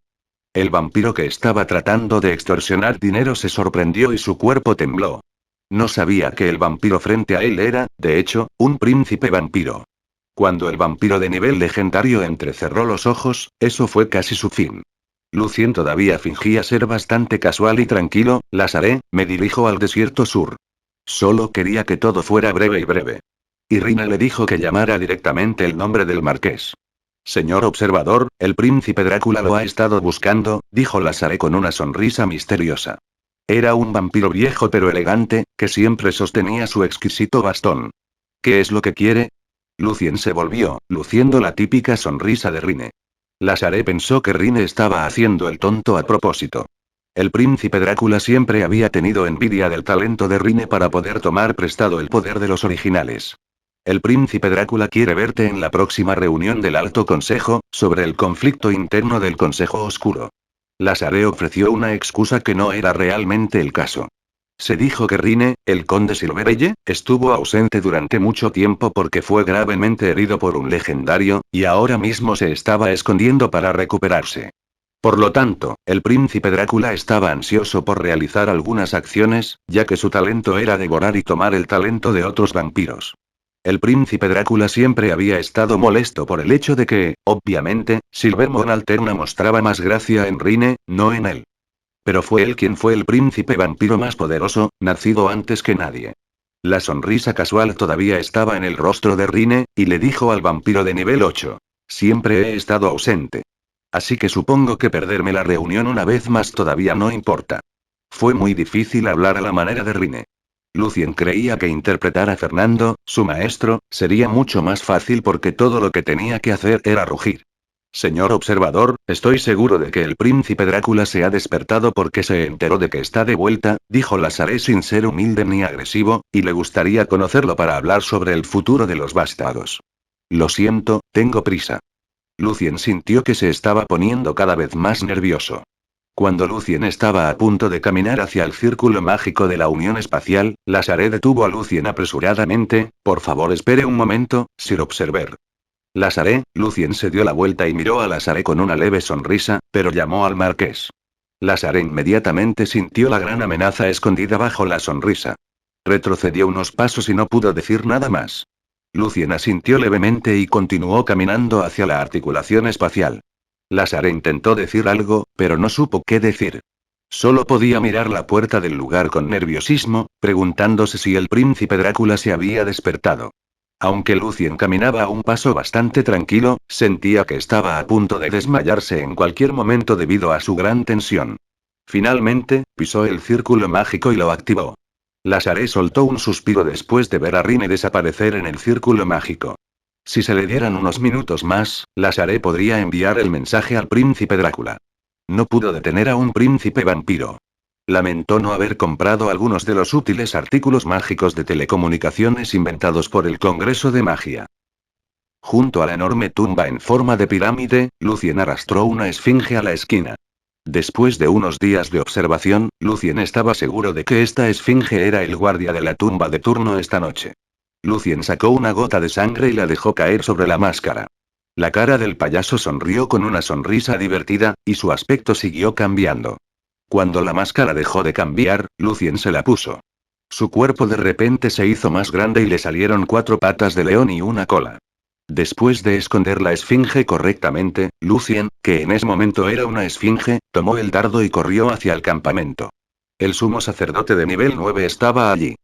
El vampiro que estaba tratando de extorsionar dinero se sorprendió y su cuerpo tembló. No sabía que el vampiro frente a él era, de hecho, un príncipe vampiro. Cuando el vampiro de nivel legendario entrecerró los ojos, eso fue casi su fin. Lucien todavía fingía ser bastante casual y tranquilo. «Lasaré, me dirijo al desierto sur. Solo quería que todo fuera breve y breve». Y Rine le dijo que llamara directamente el nombre del marqués. «Señor observador, el príncipe Drácula lo ha estado buscando», dijo Lasaré con una sonrisa misteriosa. Era un vampiro viejo pero elegante, que siempre sostenía su exquisito bastón. «¿Qué es lo que quiere?». Lucien se volvió, luciendo la típica sonrisa de Rine. Lasaré pensó que Rine estaba haciendo el tonto a propósito. El príncipe Drácula siempre había tenido envidia del talento de Rine para poder tomar prestado el poder de los originales. «El príncipe Drácula quiere verte en la próxima reunión del Alto Consejo, sobre el conflicto interno del Consejo Oscuro». Lasaré ofreció una excusa que no era realmente el caso. Se dijo que Rine, el conde Silverelle, estuvo ausente durante mucho tiempo porque fue gravemente herido por un legendario, y ahora mismo se estaba escondiendo para recuperarse. Por lo tanto, el príncipe Drácula estaba ansioso por realizar algunas acciones, ya que su talento era devorar y tomar el talento de otros vampiros. El príncipe Drácula siempre había estado molesto por el hecho de que, obviamente, Silvermon Alterna mostraba más gracia en Rine, no en él. Pero fue él quien fue el príncipe vampiro más poderoso, nacido antes que nadie. La sonrisa casual todavía estaba en el rostro de Rine, y le dijo al vampiro de nivel 8. «Siempre he estado ausente. Así que supongo que perderme la reunión una vez más todavía no importa». Fue muy difícil hablar a la manera de Rine. Lucien creía que interpretar a Fernando, su maestro, sería mucho más fácil porque todo lo que tenía que hacer era rugir. «Señor observador, estoy seguro de que el príncipe Drácula se ha despertado porque se enteró de que está de vuelta», dijo Lasaré sin ser humilde ni agresivo, «y le gustaría conocerlo para hablar sobre el futuro de los vástagos». «Lo siento, tengo prisa». Lucien sintió que se estaba poniendo cada vez más nervioso. Cuando Lucien estaba a punto de caminar hacia el círculo mágico de la Unión Espacial, Lasaré detuvo a Lucien apresuradamente. «Por favor espere un momento, Sir Observer». «Lasaré». Lucien se dio la vuelta y miró a Lasaré con una leve sonrisa, pero llamó al marqués. Lasaré inmediatamente sintió la gran amenaza escondida bajo la sonrisa. Retrocedió unos pasos y no pudo decir nada más. Lucien asintió levemente y continuó caminando hacia la articulación espacial. Lasaré intentó decir algo, pero no supo qué decir. Solo podía mirar la puerta del lugar con nerviosismo, preguntándose si el príncipe Drácula se había despertado. Aunque Lucien caminaba a un paso bastante tranquilo, sentía que estaba a punto de desmayarse en cualquier momento debido a su gran tensión. Finalmente, pisó el círculo mágico y lo activó. Lasaré soltó un suspiro después de ver a Rine desaparecer en el círculo mágico. Si se le dieran unos minutos más, Lasaré podría enviar el mensaje al príncipe Drácula. No pudo detener a un príncipe vampiro. Lamentó no haber comprado algunos de los útiles artículos mágicos de telecomunicaciones inventados por el Congreso de Magia. Junto a la enorme tumba en forma de pirámide, Lucien arrastró una esfinge a la esquina. Después de unos días de observación, Lucien estaba seguro de que esta esfinge era el guardia de la tumba de turno esta noche. Lucien sacó una gota de sangre y la dejó caer sobre la máscara. La cara del payaso sonrió con una sonrisa divertida, y su aspecto siguió cambiando. Cuando la máscara dejó de cambiar, Lucien se la puso. Su cuerpo de repente se hizo más grande y le salieron 4 patas de león y una cola. Después de esconder la esfinge correctamente, Lucien, que en ese momento era una esfinge, tomó el dardo y corrió hacia el campamento. El sumo sacerdote de nivel 9 estaba allí.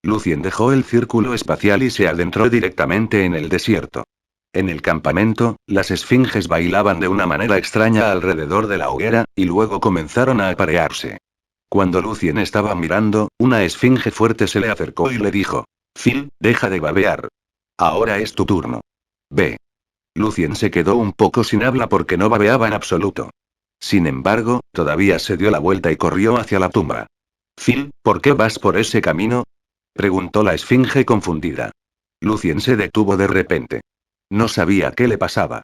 Lucien dejó el círculo espacial y se adentró directamente en el desierto. En el campamento, las esfinges bailaban de una manera extraña alrededor de la hoguera, y luego comenzaron a aparearse. Cuando Lucien estaba mirando, una esfinge fuerte se le acercó y le dijo: Phil, deja de babear. Ahora es tu turno. Ve. Lucien se quedó un poco sin habla porque no babeaba en absoluto. Sin embargo, todavía se dio la vuelta y corrió hacia la tumba. Phil, ¿por qué vas por ese camino? Preguntó la esfinge confundida. Lucien se detuvo de repente. No sabía qué le pasaba.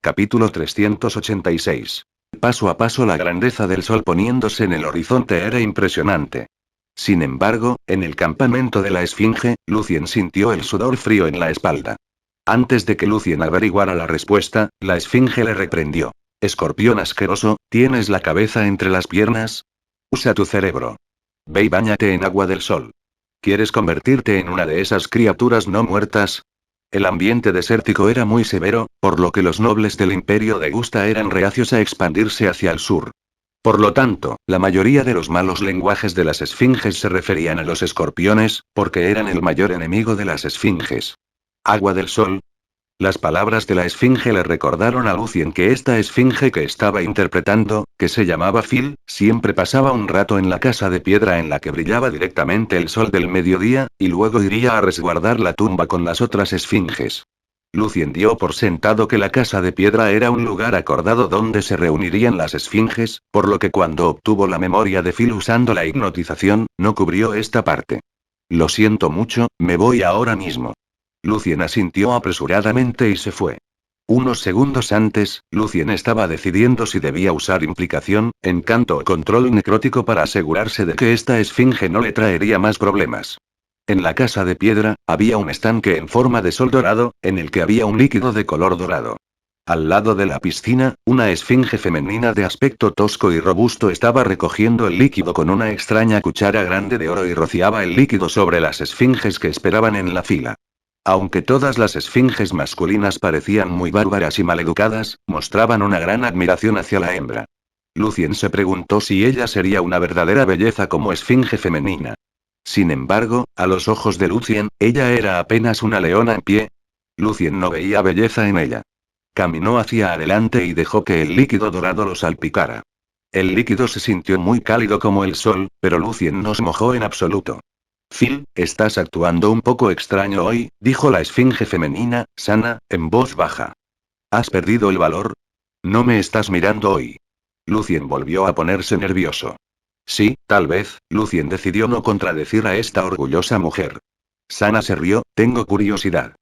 Capítulo 386. Paso a paso la grandeza del sol poniéndose en el horizonte era impresionante. Sin embargo, en el campamento de la esfinge, Lucien sintió el sudor frío en la espalda. Antes de que Lucien averiguara la respuesta, la esfinge le reprendió. Escorpión asqueroso, ¿tienes la cabeza entre las piernas? Usa tu cerebro. Ve y báñate en agua del sol. ¿Quieres convertirte en una de esas criaturas no muertas? El ambiente desértico era muy severo, por lo que los nobles del imperio de Gusta eran reacios a expandirse hacia el sur. Por lo tanto, la mayoría de los malos lenguajes de las esfinges se referían a los escorpiones, porque eran el mayor enemigo de las esfinges. ¿Agua del sol? Las palabras de la esfinge le recordaron a Lucien que esta esfinge que estaba interpretando, que se llamaba Phil, siempre pasaba un rato en la casa de piedra en la que brillaba directamente el sol del mediodía, y luego iría a resguardar la tumba con las otras esfinges. Lucien dio por sentado que la casa de piedra era un lugar acordado donde se reunirían las esfinges, por lo que cuando obtuvo la memoria de Phil usando la hipnotización, no cubrió esta parte. Lo siento mucho, me voy ahora mismo. Lucien asintió apresuradamente y se fue. Unos segundos antes, Lucien estaba decidiendo si debía usar implicación, encanto o control necrótico para asegurarse de que esta esfinge no le traería más problemas. En la casa de piedra, había un estanque en forma de sol dorado, en el que había un líquido de color dorado. Al lado de la piscina, una esfinge femenina de aspecto tosco y robusto estaba recogiendo el líquido con una extraña cuchara grande de oro y rociaba el líquido sobre las esfinges que esperaban en la fila. Aunque todas las esfinges masculinas parecían muy bárbaras y maleducadas, mostraban una gran admiración hacia la hembra. Lucien se preguntó si ella sería una verdadera belleza como esfinge femenina. Sin embargo, a los ojos de Lucien, ella era apenas una leona en pie. Lucien no veía belleza en ella. Caminó hacia adelante y dejó que el líquido dorado lo salpicara. El líquido se sintió muy cálido como el sol, pero Lucien no se mojó en absoluto. Phil, estás actuando un poco extraño hoy, dijo la esfinge femenina, Sana, en voz baja. ¿Has perdido el valor? No me estás mirando hoy. Lucien volvió a ponerse nervioso. Sí, tal vez, Lucien decidió no contradecir a esta orgullosa mujer. Sana se rió, tengo curiosidad.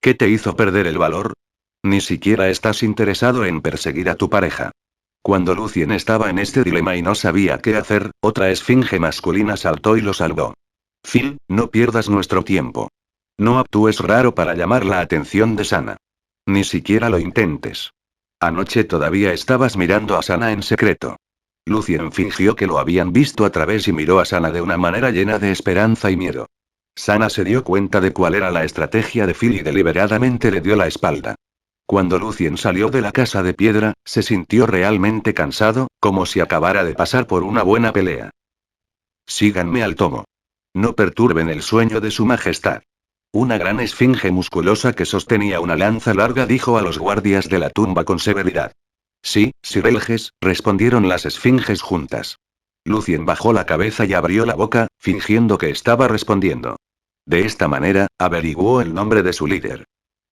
¿Qué te hizo perder el valor? Ni siquiera estás interesado en perseguir a tu pareja. Cuando Lucien estaba en este dilema y no sabía qué hacer, otra esfinge masculina saltó y lo salvó. Phil, no pierdas nuestro tiempo. No actúes raro para llamar la atención de Sana. Ni siquiera lo intentes. Anoche todavía estabas mirando a Sana en secreto. Lucien fingió que lo habían visto a través y miró a Sana de una manera llena de esperanza y miedo. Sana se dio cuenta de cuál era la estrategia de Phil y deliberadamente le dio la espalda. Cuando Lucien salió de la casa de piedra, se sintió realmente cansado, como si acabara de pasar por una buena pelea. Síganme al tomo. No perturben el sueño de su majestad. Una gran esfinge musculosa que sostenía una lanza larga dijo a los guardias de la tumba con severidad. Sí, Sir Elges, respondieron las esfinges juntas. Lucien bajó la cabeza y abrió la boca, fingiendo que estaba respondiendo. De esta manera, averiguó el nombre de su líder.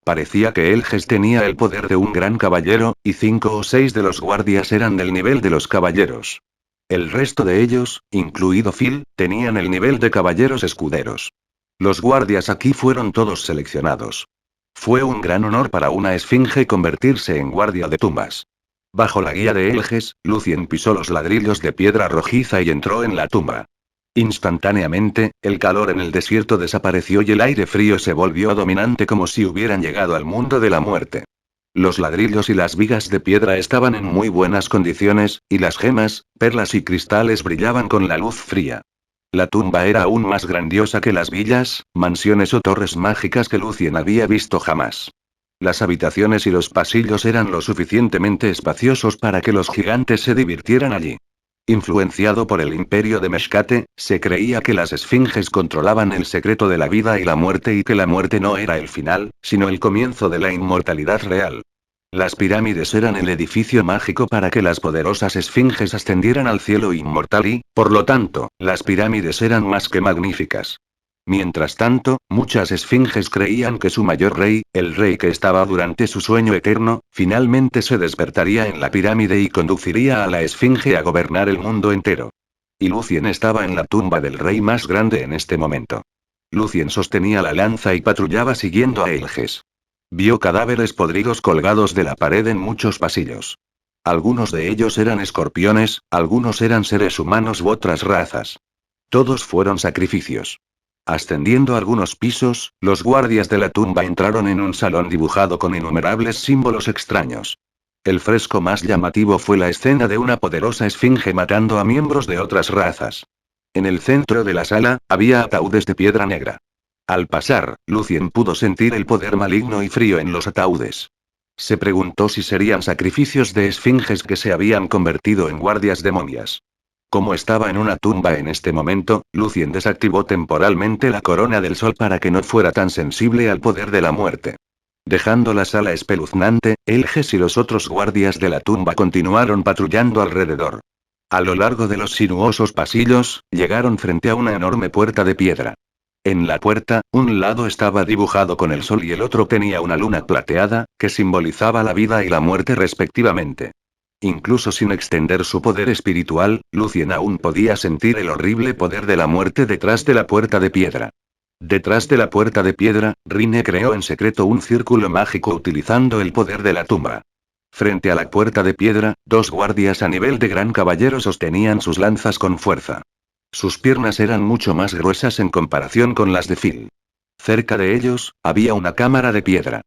Parecía que Elges tenía el poder de un gran caballero, y 5 o 6 de los guardias eran del nivel de los caballeros. El resto de ellos, incluido Phil, tenían el nivel de caballeros escuderos. Los guardias aquí fueron todos seleccionados. Fue un gran honor para una esfinge convertirse en guardia de tumbas. Bajo la guía de Elges, Lucien pisó los ladrillos de piedra rojiza y entró en la tumba. Instantáneamente, el calor en el desierto desapareció y el aire frío se volvió dominante como si hubieran llegado al mundo de la muerte. Los ladrillos y las vigas de piedra estaban en muy buenas condiciones, y las gemas, perlas y cristales brillaban con la luz fría. La tumba era aún más grandiosa que las villas, mansiones o torres mágicas que Lucien había visto jamás. Las habitaciones y los pasillos eran lo suficientemente espaciosos para que los gigantes se divirtieran allí. Influenciado por el imperio de Meshkate, se creía que las esfinges controlaban el secreto de la vida y la muerte y que la muerte no era el final, sino el comienzo de la inmortalidad real. Las pirámides eran el edificio mágico para que las poderosas esfinges ascendieran al cielo inmortal y, por lo tanto, las pirámides eran más que magníficas. Mientras tanto, muchas esfinges creían que su mayor rey, el rey que estaba durante su sueño eterno, finalmente se despertaría en la pirámide y conduciría a la esfinge a gobernar el mundo entero. Y Lucien estaba en la tumba del rey más grande en este momento. Lucien sostenía la lanza y patrullaba siguiendo a Elges. Vio cadáveres podridos colgados de la pared en muchos pasillos. Algunos de ellos eran escorpiones, algunos eran seres humanos u otras razas. Todos fueron sacrificios. Ascendiendo algunos pisos, los guardias de la tumba entraron en un salón dibujado con innumerables símbolos extraños. El fresco más llamativo fue la escena de una poderosa esfinge matando a miembros de otras razas. En el centro de la sala, había ataúdes de piedra negra. Al pasar, Lucien pudo sentir el poder maligno y frío en los ataúdes. Se preguntó si serían sacrificios de esfinges que se habían convertido en guardias de momias. Como estaba en una tumba en este momento, Lucien desactivó temporalmente la corona del sol para que no fuera tan sensible al poder de la muerte. Dejando la sala espeluznante, Elges y los otros guardias de la tumba continuaron patrullando alrededor. A lo largo de los sinuosos pasillos, llegaron frente a una enorme puerta de piedra. En la puerta, un lado estaba dibujado con el sol y el otro tenía una luna plateada, que simbolizaba la vida y la muerte respectivamente. Incluso sin extender su poder espiritual, Lucien aún podía sentir el horrible poder de la muerte detrás de la puerta de piedra. Detrás de la puerta de piedra, Rine creó en secreto un círculo mágico utilizando el poder de la tumba. Frente a la puerta de piedra, dos guardias a nivel de gran caballero sostenían sus lanzas con fuerza. Sus piernas eran mucho más gruesas en comparación con las de Phil. Cerca de ellos, había una cámara de piedra.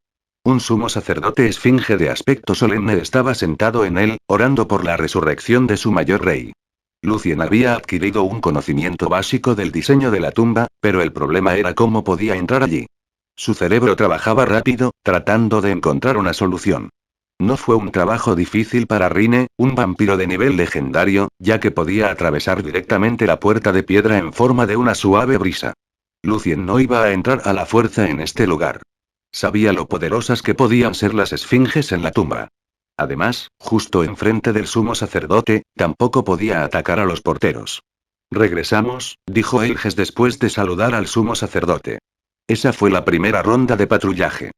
Un sumo sacerdote esfinge de aspecto solemne estaba sentado en él, orando por la resurrección de su mayor rey. Lucien había adquirido un conocimiento básico del diseño de la tumba, pero el problema era cómo podía entrar allí. Su cerebro trabajaba rápido, tratando de encontrar una solución. No fue un trabajo difícil para Rine, un vampiro de nivel legendario, ya que podía atravesar directamente la puerta de piedra en forma de una suave brisa. Lucien no iba a entrar a la fuerza en este lugar. Sabía lo poderosas que podían ser las esfinges en la tumba. Además, justo enfrente del sumo sacerdote, tampoco podía atacar a los porteros. Regresamos, dijo Elges después de saludar al sumo sacerdote. Esa fue la primera ronda de patrullaje.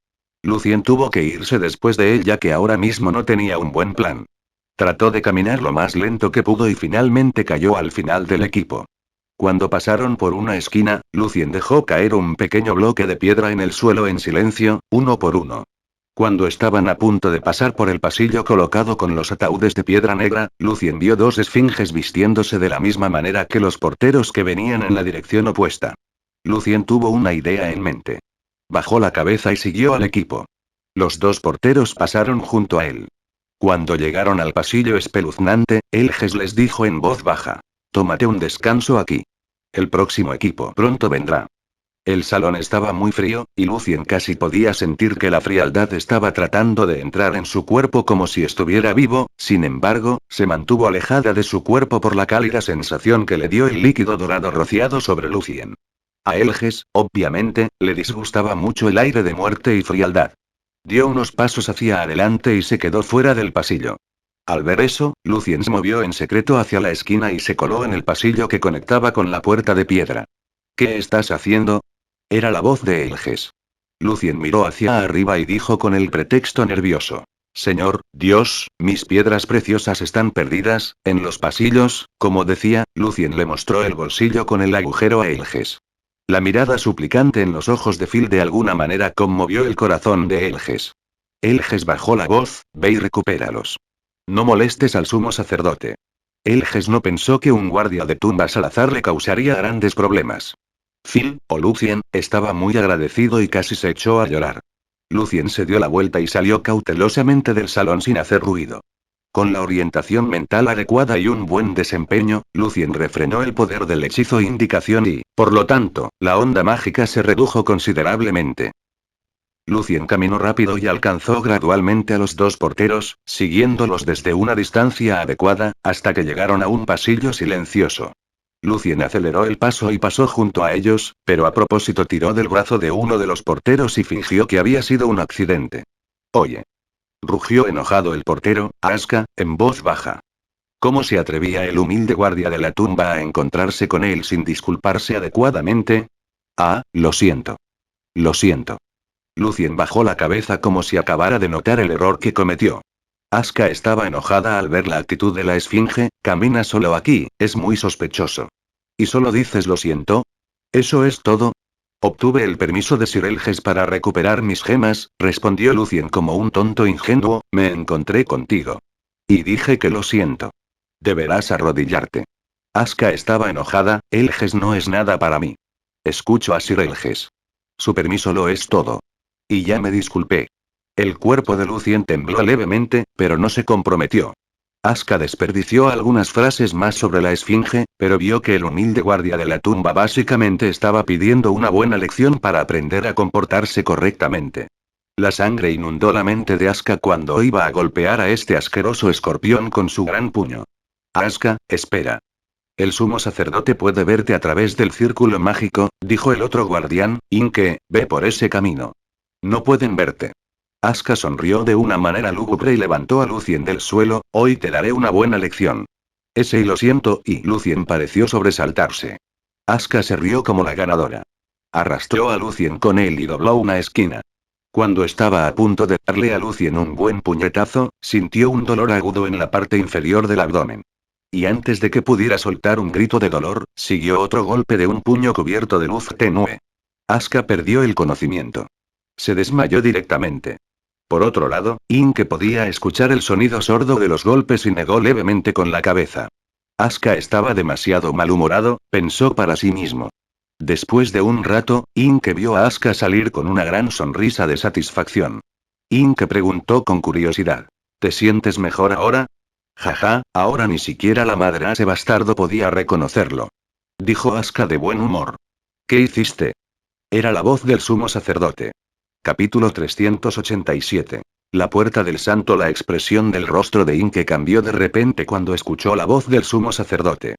Lucien tuvo que irse después de él ya que ahora mismo no tenía un buen plan. Trató de caminar lo más lento que pudo y finalmente cayó al final del equipo. Cuando pasaron por una esquina, Lucien dejó caer un pequeño bloque de piedra en el suelo en silencio, uno por uno. Cuando estaban a punto de pasar por el pasillo colocado con los ataúdes de piedra negra, Lucien vio dos esfinges vistiéndose de la misma manera que los porteros que venían en la dirección opuesta. Lucien tuvo una idea en mente. Bajó la cabeza y siguió al equipo. Los dos porteros pasaron junto a él. Cuando llegaron al pasillo espeluznante, Elges les dijo en voz baja: «Tómate un descanso aquí. El próximo equipo pronto vendrá». El salón estaba muy frío, y Lucien casi podía sentir que la frialdad estaba tratando de entrar en su cuerpo como si estuviera vivo, sin embargo, se mantuvo alejada de su cuerpo por la cálida sensación que le dio el líquido dorado rociado sobre Lucien. A Elges, obviamente, le disgustaba mucho el aire de muerte y frialdad. Dio unos pasos hacia adelante y se quedó fuera del pasillo. Al ver eso, Lucien se movió en secreto hacia la esquina y se coló en el pasillo que conectaba con la puerta de piedra. «¿Qué estás haciendo?». Era la voz de Elges. Lucien miró hacia arriba y dijo con el pretexto nervioso: «Señor, Dios, mis piedras preciosas están perdidas, en los pasillos». Como decía, Lucien le mostró el bolsillo con el agujero a Elges. La mirada suplicante en los ojos de Phil de alguna manera conmovió el corazón de Elges. Elges bajó la voz: «Ve y recupéralos. No molestes al sumo sacerdote». Elges no pensó que un guardia de tumbas al azar le causaría grandes problemas. Phil, o Lucien, estaba muy agradecido y casi se echó a llorar. Lucien se dio la vuelta y salió cautelosamente del salón sin hacer ruido. Con la orientación mental adecuada y un buen desempeño, Lucien refrenó el poder del hechizo indicación y, por lo tanto, la onda mágica se redujo considerablemente. Lucien caminó rápido y alcanzó gradualmente a los dos porteros, siguiéndolos desde una distancia adecuada, hasta que llegaron a un pasillo silencioso. Lucien aceleró el paso y pasó junto a ellos, pero a propósito tiró del brazo de uno de los porteros y fingió que había sido un accidente. Oye. Rugió enojado el portero, Asuka, en voz baja. ¿Cómo se atrevía el humilde guardia de la tumba a encontrarse con él sin disculparse adecuadamente? Ah, lo siento. Lo siento. Lucien bajó la cabeza como si acabara de notar el error que cometió. Asuka estaba enojada al ver la actitud de la esfinge, camina solo aquí, es muy sospechoso. ¿Y solo dices lo siento? ¿Eso es todo? Obtuve el permiso de Sir Elges para recuperar mis gemas, respondió Lucien como un tonto ingenuo, me encontré contigo. Y dije que lo siento. Deberás arrodillarte. Asuka estaba enojada, Elges no es nada para mí. Escucho a Sir Elges. Su permiso lo es todo. Y ya me disculpé. El cuerpo de Lucien tembló levemente, pero no se comprometió. Asuka desperdició algunas frases más sobre la esfinge, pero vio que el humilde guardia de la tumba básicamente estaba pidiendo una buena lección para aprender a comportarse correctamente. La sangre inundó la mente de Asuka cuando iba a golpear a este asqueroso escorpión con su gran puño. Asuka, espera. El sumo sacerdote puede verte a través del círculo mágico, dijo el otro guardián, Inke, ve por ese camino. No pueden verte. Asuka sonrió de una manera lúgubre y levantó a Lucien del suelo, hoy te daré una buena lección. Ese y lo siento, y Lucien pareció sobresaltarse. Asuka se rió como la ganadora. Arrastró a Lucien con él y dobló una esquina. Cuando estaba a punto de darle a Lucien un buen puñetazo, sintió un dolor agudo en la parte inferior del abdomen. Y antes de que pudiera soltar un grito de dolor, siguió otro golpe de un puño cubierto de luz tenue. Asuka perdió el conocimiento. Se desmayó directamente. Por otro lado, Inke podía escuchar el sonido sordo de los golpes y negó levemente con la cabeza. Asuka estaba demasiado malhumorado, pensó para sí mismo. Después de un rato, Inke vio a Asuka salir con una gran sonrisa de satisfacción. Inke preguntó con curiosidad. ¿Te sientes mejor ahora? Jaja, ahora ni siquiera la madre ese bastardo podía reconocerlo. Dijo Asuka de buen humor. ¿Qué hiciste? Era la voz del sumo sacerdote. Capítulo 387. La puerta del santo. La expresión del rostro de Inke cambió de repente cuando escuchó la voz del sumo sacerdote.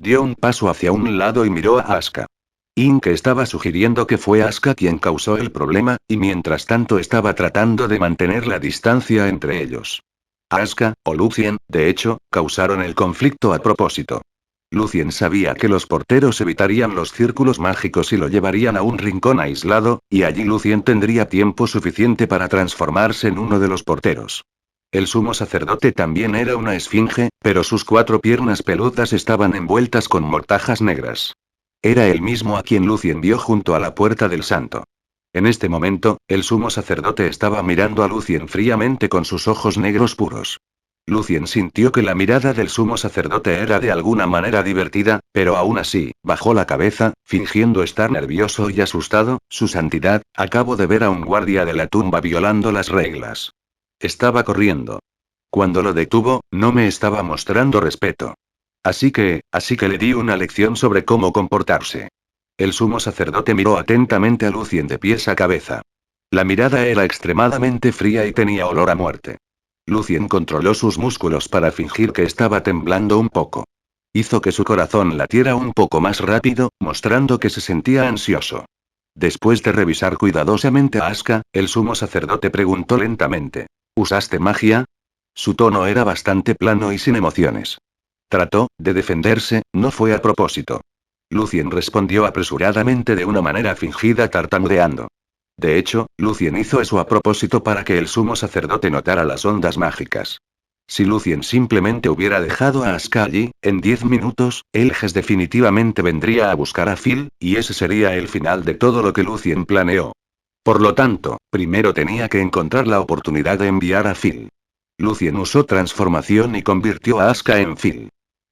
Dio un paso hacia un lado y miró a Asuka. Inke estaba sugiriendo que fue Asuka quien causó el problema, y mientras tanto estaba tratando de mantener la distancia entre ellos. Asuka, o Lucien, de hecho, causaron el conflicto a propósito. Lucien sabía que los porteros evitarían los círculos mágicos y lo llevarían a un rincón aislado, y allí Lucien tendría tiempo suficiente para transformarse en uno de los porteros. El sumo sacerdote también era una esfinge, pero sus 4 piernas peludas estaban envueltas con mortajas negras. Era el mismo a quien Lucien vio junto a la puerta del santo. En este momento, el sumo sacerdote estaba mirando a Lucien fríamente con sus ojos negros puros. Lucien sintió que la mirada del sumo sacerdote era de alguna manera divertida, pero aún así, bajó la cabeza, fingiendo estar nervioso y asustado. Su santidad, acabo de ver a un guardia de la tumba violando las reglas. Estaba corriendo. Cuando lo detuvo, no me estaba mostrando respeto. Así que le di una lección sobre cómo comportarse. El sumo sacerdote miró atentamente a Lucien de pies a cabeza. La mirada era extremadamente fría y tenía olor a muerte. Lucien controló sus músculos para fingir que estaba temblando un poco. Hizo que su corazón latiera un poco más rápido, mostrando que se sentía ansioso. Después de revisar cuidadosamente a Asuka, el sumo sacerdote preguntó lentamente. ¿Usaste magia? Su tono era bastante plano y sin emociones. Trató de defenderse, no fue a propósito. Lucien respondió apresuradamente de una manera fingida tartamudeando. De hecho, Lucien hizo eso a propósito para que el sumo sacerdote notara las ondas mágicas. Si Lucien simplemente hubiera dejado a Asuka allí, en 10 minutos, Elges definitivamente vendría a buscar a Phil, y ese sería el final de todo lo que Lucien planeó. Por lo tanto, primero tenía que encontrar la oportunidad de enviar a Phil. Lucien usó transformación y convirtió a Asuka en Phil.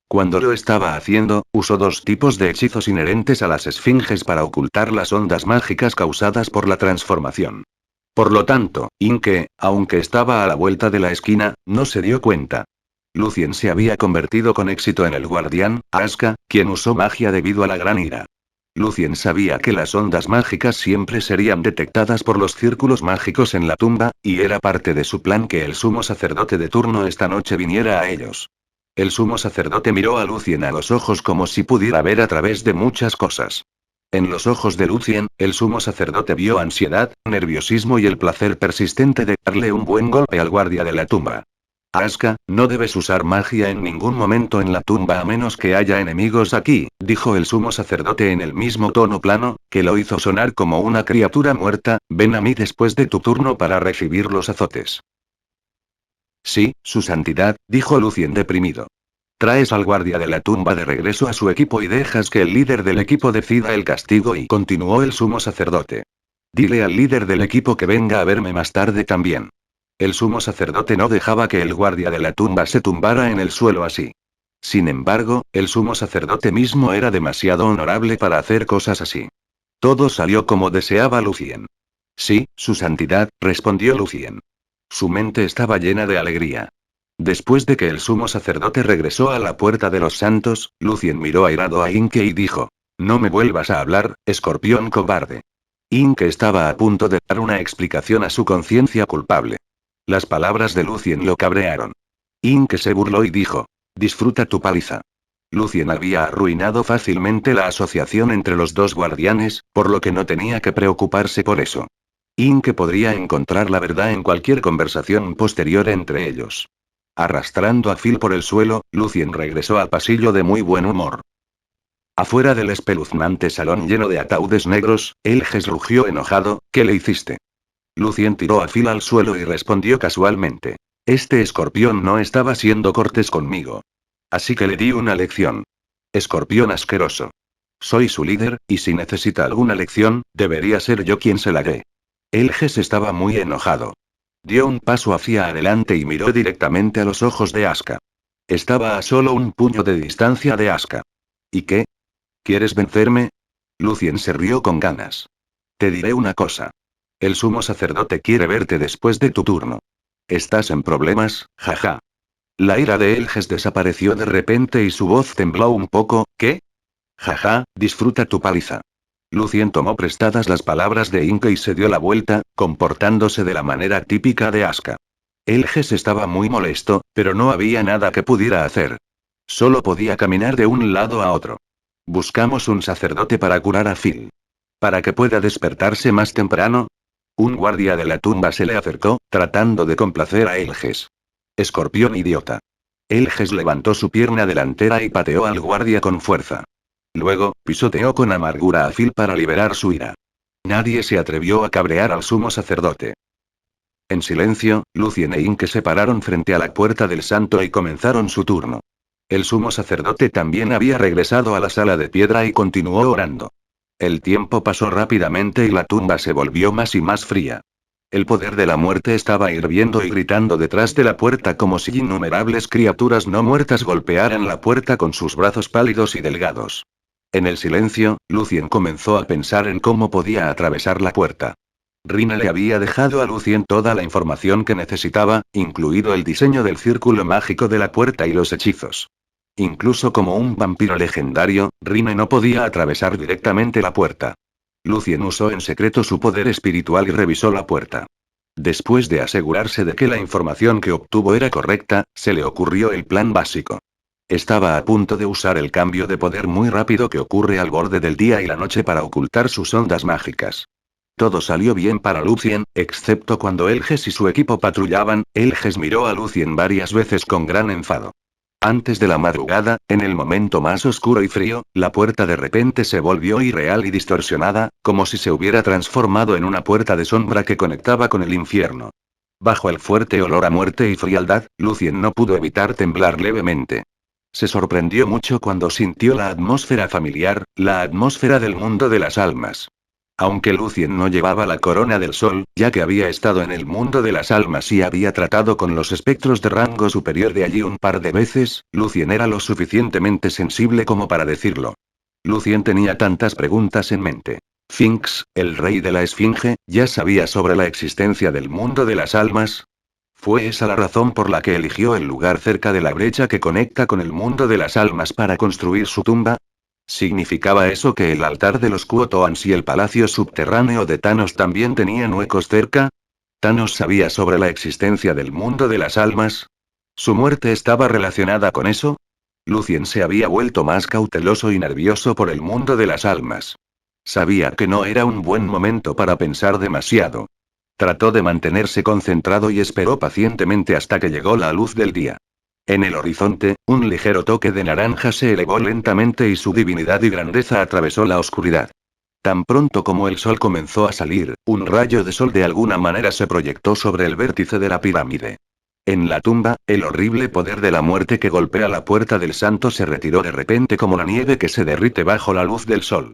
Cuando lo estaba haciendo, usó 2 tipos de hechizos inherentes a las esfinges para ocultar las ondas mágicas causadas por la transformación. Por lo tanto, Inke, aunque estaba a la vuelta de la esquina, no se dio cuenta. Lucien se había convertido con éxito en el guardián, Asuka, quien usó magia debido a la gran ira. Lucien sabía que las ondas mágicas siempre serían detectadas por los círculos mágicos en la tumba, y era parte de su plan que el sumo sacerdote de turno esta noche viniera a ellos. El sumo sacerdote miró a Lucien a los ojos como si pudiera ver a través de muchas cosas. En los ojos de Lucien, el sumo sacerdote vio ansiedad, nerviosismo y el placer persistente de darle un buen golpe al guardia de la tumba. Asuka, no debes usar magia en ningún momento en la tumba a menos que haya enemigos aquí, dijo el sumo sacerdote en el mismo tono plano, que lo hizo sonar como una criatura muerta. Ven a mí después de tu turno para recibir los azotes. Sí, su santidad, dijo Lucien deprimido. Traes al guardia de la tumba de regreso a su equipo y dejas que el líder del equipo decida el castigo y continuó el sumo sacerdote. Dile al líder del equipo que venga a verme más tarde también. El sumo sacerdote no dejaba que el guardia de la tumba se tumbara en el suelo así. Sin embargo, el sumo sacerdote mismo era demasiado honorable para hacer cosas así. Todo salió como deseaba Lucien. Sí, su santidad, respondió Lucien. Su mente estaba llena de alegría. Después de que el sumo sacerdote regresó a la puerta de los santos, Lucien miró airado a Inke y dijo: No me vuelvas a hablar, escorpión cobarde. Inke estaba a punto de dar una explicación a su conciencia culpable. Las palabras de Lucien lo cabrearon. Inke se burló y dijo: Disfruta tu paliza. Lucien había arruinado fácilmente la asociación entre los dos guardianes, por lo que no tenía que preocuparse por eso. Inke podría encontrar la verdad en cualquier conversación posterior entre ellos. Arrastrando a Phil por el suelo, Lucien regresó al pasillo de muy buen humor. Afuera del espeluznante salón lleno de ataúdes negros, Elges rugió enojado: ¿Qué le hiciste? Lucien tiró a Phil al suelo y respondió casualmente: Este escorpión no estaba siendo cortés conmigo. Así que le di una lección. Escorpión asqueroso. Soy su líder, y si necesita alguna lección, debería ser yo quien se la dé. Elges estaba muy enojado. Dio un paso hacia adelante y miró directamente a los ojos de Asuka. Estaba a solo un puño de distancia de Asuka. ¿Y qué? ¿Quieres vencerme? Lucien se rió con ganas. Te diré una cosa. El sumo sacerdote quiere verte después de tu turno. ¿Estás en problemas, jaja? La ira de Elges desapareció de repente y su voz tembló un poco. ¿Qué? Jaja, disfruta tu paliza. Lucien tomó prestadas las palabras de Inke y se dio la vuelta, comportándose de la manera típica de Asuka. Elges estaba muy molesto, pero no había nada que pudiera hacer. Solo podía caminar de un lado a otro. Buscamos un sacerdote para curar a Phil. ¿Para que pueda despertarse más temprano? Un guardia de la tumba se le acercó, tratando de complacer a Elges. Escorpión idiota. Elges levantó su pierna delantera y pateó al guardia con fuerza. Luego, pisoteó con amargura a Phil para liberar su ira. Nadie se atrevió a cabrear al sumo sacerdote. En silencio, Lucien e Inke se pararon frente a la puerta del santo y comenzaron su turno. El sumo sacerdote también había regresado a la sala de piedra y continuó orando. El tiempo pasó rápidamente y la tumba se volvió más y más fría. El poder de la muerte estaba hirviendo y gritando detrás de la puerta como si innumerables criaturas no muertas golpearan la puerta con sus brazos pálidos y delgados. En el silencio, Lucien comenzó a pensar en cómo podía atravesar la puerta. Rina le había dejado a Lucien toda la información que necesitaba, incluido el diseño del círculo mágico de la puerta y los hechizos. Incluso como un vampiro legendario, Rina no podía atravesar directamente la puerta. Lucien usó en secreto su poder espiritual y revisó la puerta. Después de asegurarse de que la información que obtuvo era correcta, se le ocurrió el plan básico. Estaba a punto de usar el cambio de poder muy rápido que ocurre al borde del día y la noche para ocultar sus ondas mágicas. Todo salió bien para Lucien, excepto cuando Elges y su equipo patrullaban. Elges miró a Lucien varias veces con gran enfado. Antes de la madrugada, en el momento más oscuro y frío, la puerta de repente se volvió irreal y distorsionada, como si se hubiera transformado en una puerta de sombra que conectaba con el infierno. Bajo el fuerte olor a muerte y frialdad, Lucien no pudo evitar temblar levemente. Se sorprendió mucho cuando sintió la atmósfera familiar, la atmósfera del mundo de las almas. Aunque Lucien no llevaba la corona del sol, ya que había estado en el mundo de las almas y había tratado con los espectros de rango superior de allí un par de veces, Lucien era lo suficientemente sensible como para decirlo. Lucien tenía tantas preguntas en mente. Sphinx, el rey de la esfinge, ¿ya sabía sobre la existencia del mundo de las almas? ¿Fue esa la razón por la que eligió el lugar cerca de la brecha que conecta con el mundo de las almas para construir su tumba? ¿Significaba eso que el altar de los Kuotoans y el palacio subterráneo de Thanos también tenían huecos cerca? ¿Thanos sabía sobre la existencia del mundo de las almas? ¿Su muerte estaba relacionada con eso? Lucien se había vuelto más cauteloso y nervioso por el mundo de las almas. Sabía que no era un buen momento para pensar demasiado. Trató de mantenerse concentrado y esperó pacientemente hasta que llegó la luz del día. En el horizonte, un ligero toque de naranja se elevó lentamente y su divinidad y grandeza atravesó la oscuridad. Tan pronto como el sol comenzó a salir, un rayo de sol de alguna manera se proyectó sobre el vértice de la pirámide. En la tumba, el horrible poder de la muerte que golpea la puerta del santo se retiró de repente como la nieve que se derrite bajo la luz del sol.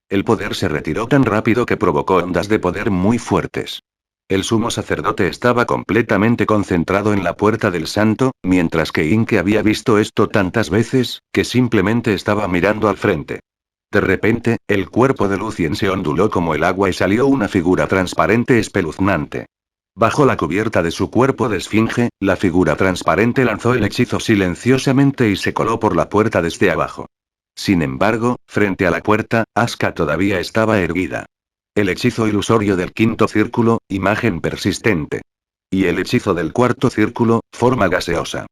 El poder se retiró tan rápido que provocó ondas de poder muy fuertes. El sumo sacerdote estaba completamente concentrado en la puerta del santo, mientras que Inke había visto esto tantas veces, que simplemente estaba mirando al frente. De repente, el cuerpo de Lucien se onduló como el agua y salió una figura transparente espeluznante. Bajo la cubierta de su cuerpo de esfinge, la figura transparente lanzó el hechizo silenciosamente y se coló por la puerta desde abajo. Sin embargo, frente a la puerta, Asuka todavía estaba erguida. El hechizo ilusorio del quinto círculo, imagen persistente. Y el hechizo del cuarto círculo, forma gaseosa.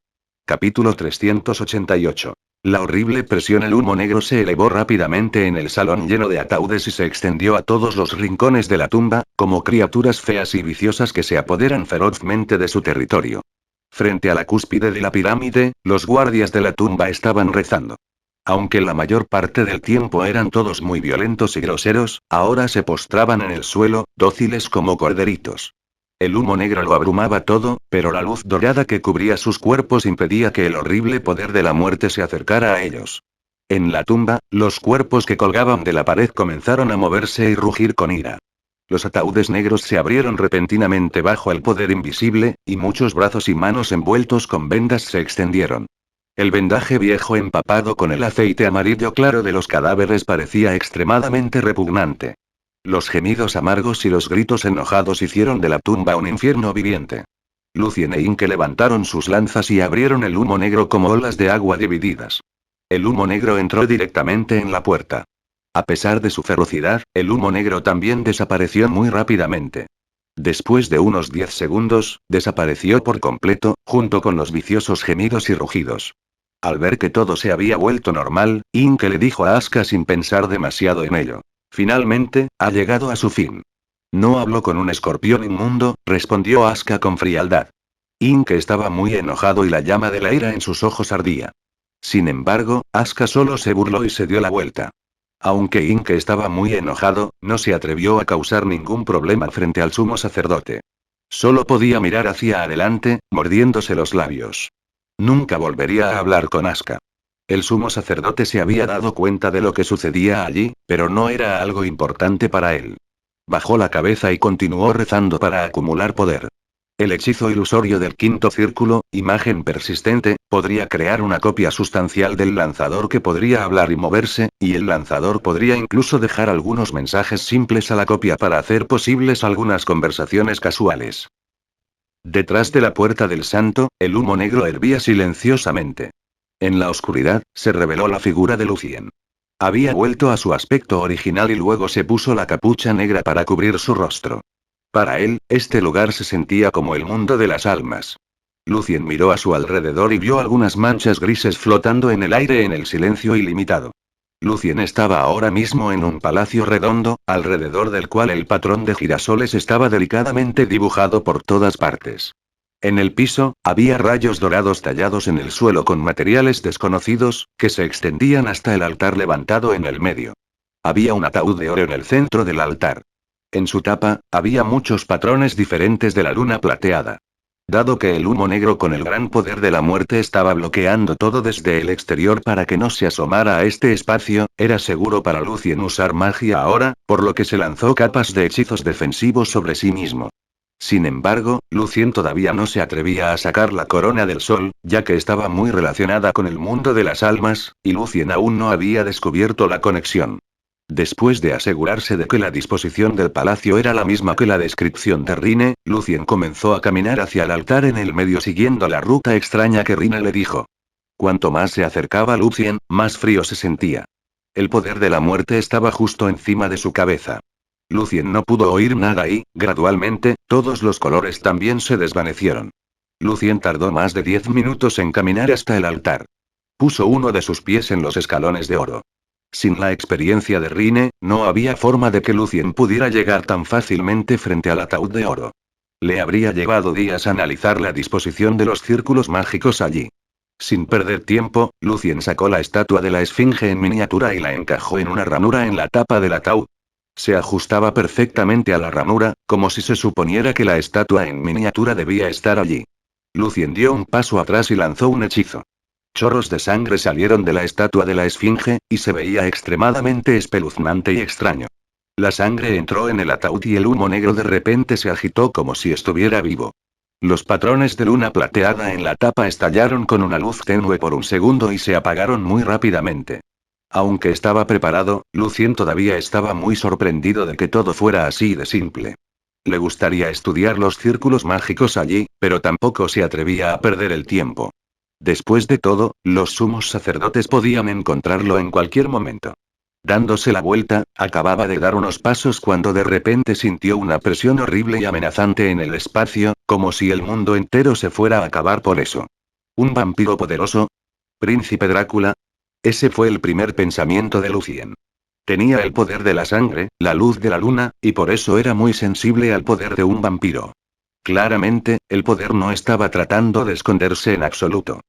Capítulo 388. La horrible presión. El humo negro se elevó rápidamente en el salón lleno de ataúdes y se extendió a todos los rincones de la tumba, como criaturas feas y viciosas que se apoderan ferozmente de su territorio. Frente a la cúspide de la pirámide, los guardias de la tumba estaban rezando. Aunque la mayor parte del tiempo eran todos muy violentos y groseros, ahora se postraban en el suelo, dóciles como corderitos. El humo negro lo abrumaba todo, pero la luz dorada que cubría sus cuerpos impedía que el horrible poder de la muerte se acercara a ellos. En la tumba, los cuerpos que colgaban de la pared comenzaron a moverse y rugir con ira. Los ataúdes negros se abrieron repentinamente bajo el poder invisible, y muchos brazos y manos envueltos con vendas se extendieron. El vendaje viejo empapado con el aceite amarillo claro de los cadáveres parecía extremadamente repugnante. Los gemidos amargos y los gritos enojados hicieron de la tumba un infierno viviente. Lucien e Inke levantaron sus lanzas y abrieron el humo negro como olas de agua divididas. El humo negro entró directamente en la puerta. A pesar de su ferocidad, el humo negro también desapareció muy rápidamente. Después de unos 10 segundos, desapareció por completo, junto con los viciosos gemidos y rugidos. Al ver que todo se había vuelto normal, Inke le dijo a Asuka sin pensar demasiado en ello. Finalmente, ha llegado a su fin. No habló con un escorpión inmundo, respondió Asuka con frialdad. Inke estaba muy enojado y la llama de la ira en sus ojos ardía. Sin embargo, Asuka solo se burló y se dio la vuelta. Aunque Inke estaba muy enojado, no se atrevió a causar ningún problema frente al sumo sacerdote. Solo podía mirar hacia adelante, mordiéndose los labios. Nunca volvería a hablar con Asuka. El sumo sacerdote se había dado cuenta de lo que sucedía allí, pero no era algo importante para él. Bajó la cabeza y continuó rezando para acumular poder. El hechizo ilusorio del quinto círculo, imagen persistente, podría crear una copia sustancial del lanzador que podría hablar y moverse, y el lanzador podría incluso dejar algunos mensajes simples a la copia para hacer posibles algunas conversaciones casuales. Detrás de la puerta del santo, el humo negro hervía silenciosamente. En la oscuridad, se reveló la figura de Lucien. Había vuelto a su aspecto original y luego se puso la capucha negra para cubrir su rostro. Para él, este lugar se sentía como el mundo de las almas. Lucien miró a su alrededor y vio algunas manchas grises flotando en el aire en el silencio ilimitado. Lucien estaba ahora mismo en un palacio redondo, alrededor del cual el patrón de girasoles estaba delicadamente dibujado por todas partes. En el piso, había rayos dorados tallados en el suelo con materiales desconocidos, que se extendían hasta el altar levantado en el medio. Había un ataúd de oro en el centro del altar. En su tapa, había muchos patrones diferentes de la luna plateada. Dado que el humo negro con el gran poder de la muerte estaba bloqueando todo desde el exterior para que no se asomara a este espacio, era seguro para Lucien usar magia ahora, por lo que se lanzó capas de hechizos defensivos sobre sí mismo. Sin embargo, Lucien todavía no se atrevía a sacar la corona del sol, ya que estaba muy relacionada con el mundo de las almas, y Lucien aún no había descubierto la conexión. Después de asegurarse de que la disposición del palacio era la misma que la descripción de Rine, Lucien comenzó a caminar hacia el altar en el medio siguiendo la ruta extraña que Rine le dijo. Cuanto más se acercaba Lucien, más frío se sentía. El poder de la muerte estaba justo encima de su cabeza. Lucien no pudo oír nada y, gradualmente, todos los colores también se desvanecieron. Lucien tardó más de 10 minutos en caminar hasta el altar. Puso uno de sus pies en los escalones de oro. Sin la experiencia de Rine, no había forma de que Lucien pudiera llegar tan fácilmente frente al ataúd de oro. Le habría llevado días analizar la disposición de los círculos mágicos allí. Sin perder tiempo, Lucien sacó la estatua de la esfinge en miniatura y la encajó en una ranura en la tapa del ataúd. Se ajustaba perfectamente a la ranura, como si se suponiera que la estatua en miniatura debía estar allí. Lucien dio un paso atrás y lanzó un hechizo. Chorros de sangre salieron de la estatua de la esfinge, y se veía extremadamente espeluznante y extraño. La sangre entró en el ataúd y el humo negro de repente se agitó como si estuviera vivo. Los patrones de luna plateada en la tapa estallaron con una luz tenue por un segundo y se apagaron muy rápidamente. Aunque estaba preparado, Lucien todavía estaba muy sorprendido de que todo fuera así de simple. Le gustaría estudiar los círculos mágicos allí, pero tampoco se atrevía a perder el tiempo. Después de todo, los sumos sacerdotes podían encontrarlo en cualquier momento. Dándose la vuelta, acababa de dar unos pasos cuando de repente sintió una presión horrible y amenazante en el espacio, como si el mundo entero se fuera a acabar por eso. ¿Un vampiro poderoso? ¿Príncipe Drácula? Ese fue el primer pensamiento de Lucien. Tenía el poder de la sangre, la luz de la luna, y por eso era muy sensible al poder de un vampiro. Claramente, el poder no estaba tratando de esconderse en absoluto.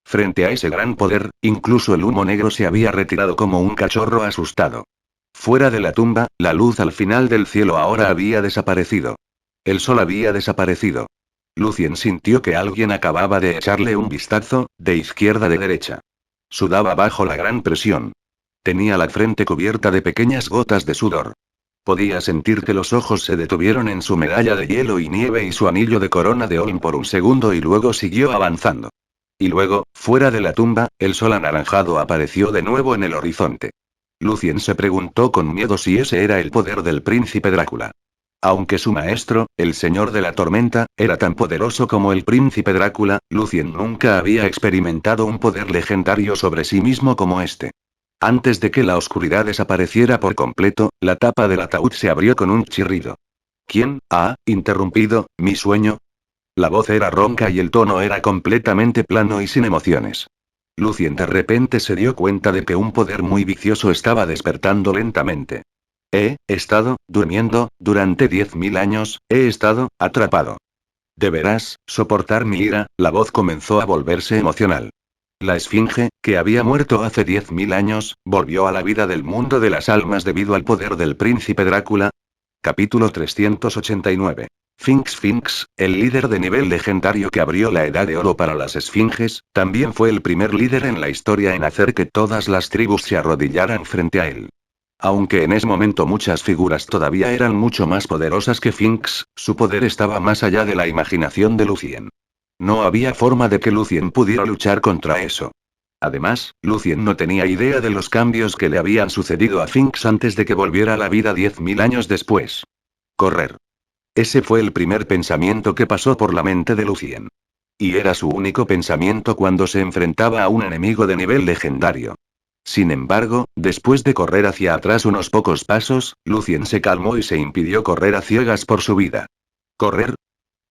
Frente a ese gran poder, incluso el humo negro se había retirado como un cachorro asustado. Fuera de la tumba, la luz al final del cielo ahora había desaparecido. El sol había desaparecido. Lucien sintió que alguien acababa de echarle un vistazo, de izquierda a derecha. Sudaba bajo la gran presión. Tenía la frente cubierta de pequeñas gotas de sudor. Podía sentir que los ojos se detuvieron en su medalla de hielo y nieve y su anillo de corona de Olm por un segundo y luego siguió avanzando. Y luego, fuera de la tumba, el sol anaranjado apareció de nuevo en el horizonte. Lucien se preguntó con miedo si ese era el poder del príncipe Drácula. Aunque su maestro, el señor de la tormenta, era tan poderoso como el príncipe Drácula, Lucien nunca había experimentado un poder legendario sobre sí mismo como este. Antes de que la oscuridad desapareciera por completo, la tapa del ataúd se abrió con un chirrido. ¿Quién ha interrumpido mi sueño? La voz era ronca y el tono era completamente plano y sin emociones. Lucien de repente se dio cuenta de que un poder muy vicioso estaba despertando lentamente. He estado durmiendo durante 10.000 años, he estado atrapado. Deberás soportar mi ira, la voz comenzó a volverse emocional. La esfinge, que había muerto hace 10.000 años, volvió a la vida del mundo de las almas debido al poder del príncipe Drácula. Capítulo 389. Sphinx, el líder de nivel legendario que abrió la Edad de Oro para las esfinges, también fue el primer líder en la historia en hacer que todas las tribus se arrodillaran frente a él. Aunque en ese momento muchas figuras todavía eran mucho más poderosas que Sphinx, su poder estaba más allá de la imaginación de Lucien. No había forma de que Lucien pudiera luchar contra eso. Además, Lucien no tenía idea de los cambios que le habían sucedido a Sphinx antes de que volviera a la vida 10.000 años después. Correr. Ese fue el primer pensamiento que pasó por la mente de Lucien. Y era su único pensamiento cuando se enfrentaba a un enemigo de nivel legendario. Sin embargo, después de correr hacia atrás unos pocos pasos, Lucien se calmó y se impidió correr a ciegas por su vida. ¿Correr?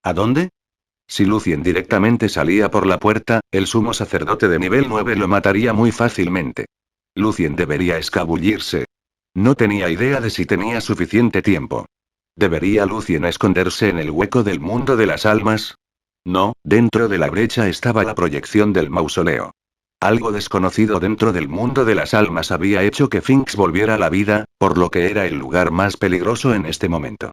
¿A dónde? Si Lucien directamente salía por la puerta, el sumo sacerdote de nivel 9 lo mataría muy fácilmente. Lucien debería escabullirse. No tenía idea de si tenía suficiente tiempo. ¿Debería Lucien esconderse en el hueco del mundo de las almas? No, dentro de la brecha estaba la proyección del mausoleo. Algo desconocido dentro del mundo de las almas había hecho que Sphinx volviera a la vida, por lo que era el lugar más peligroso en este momento.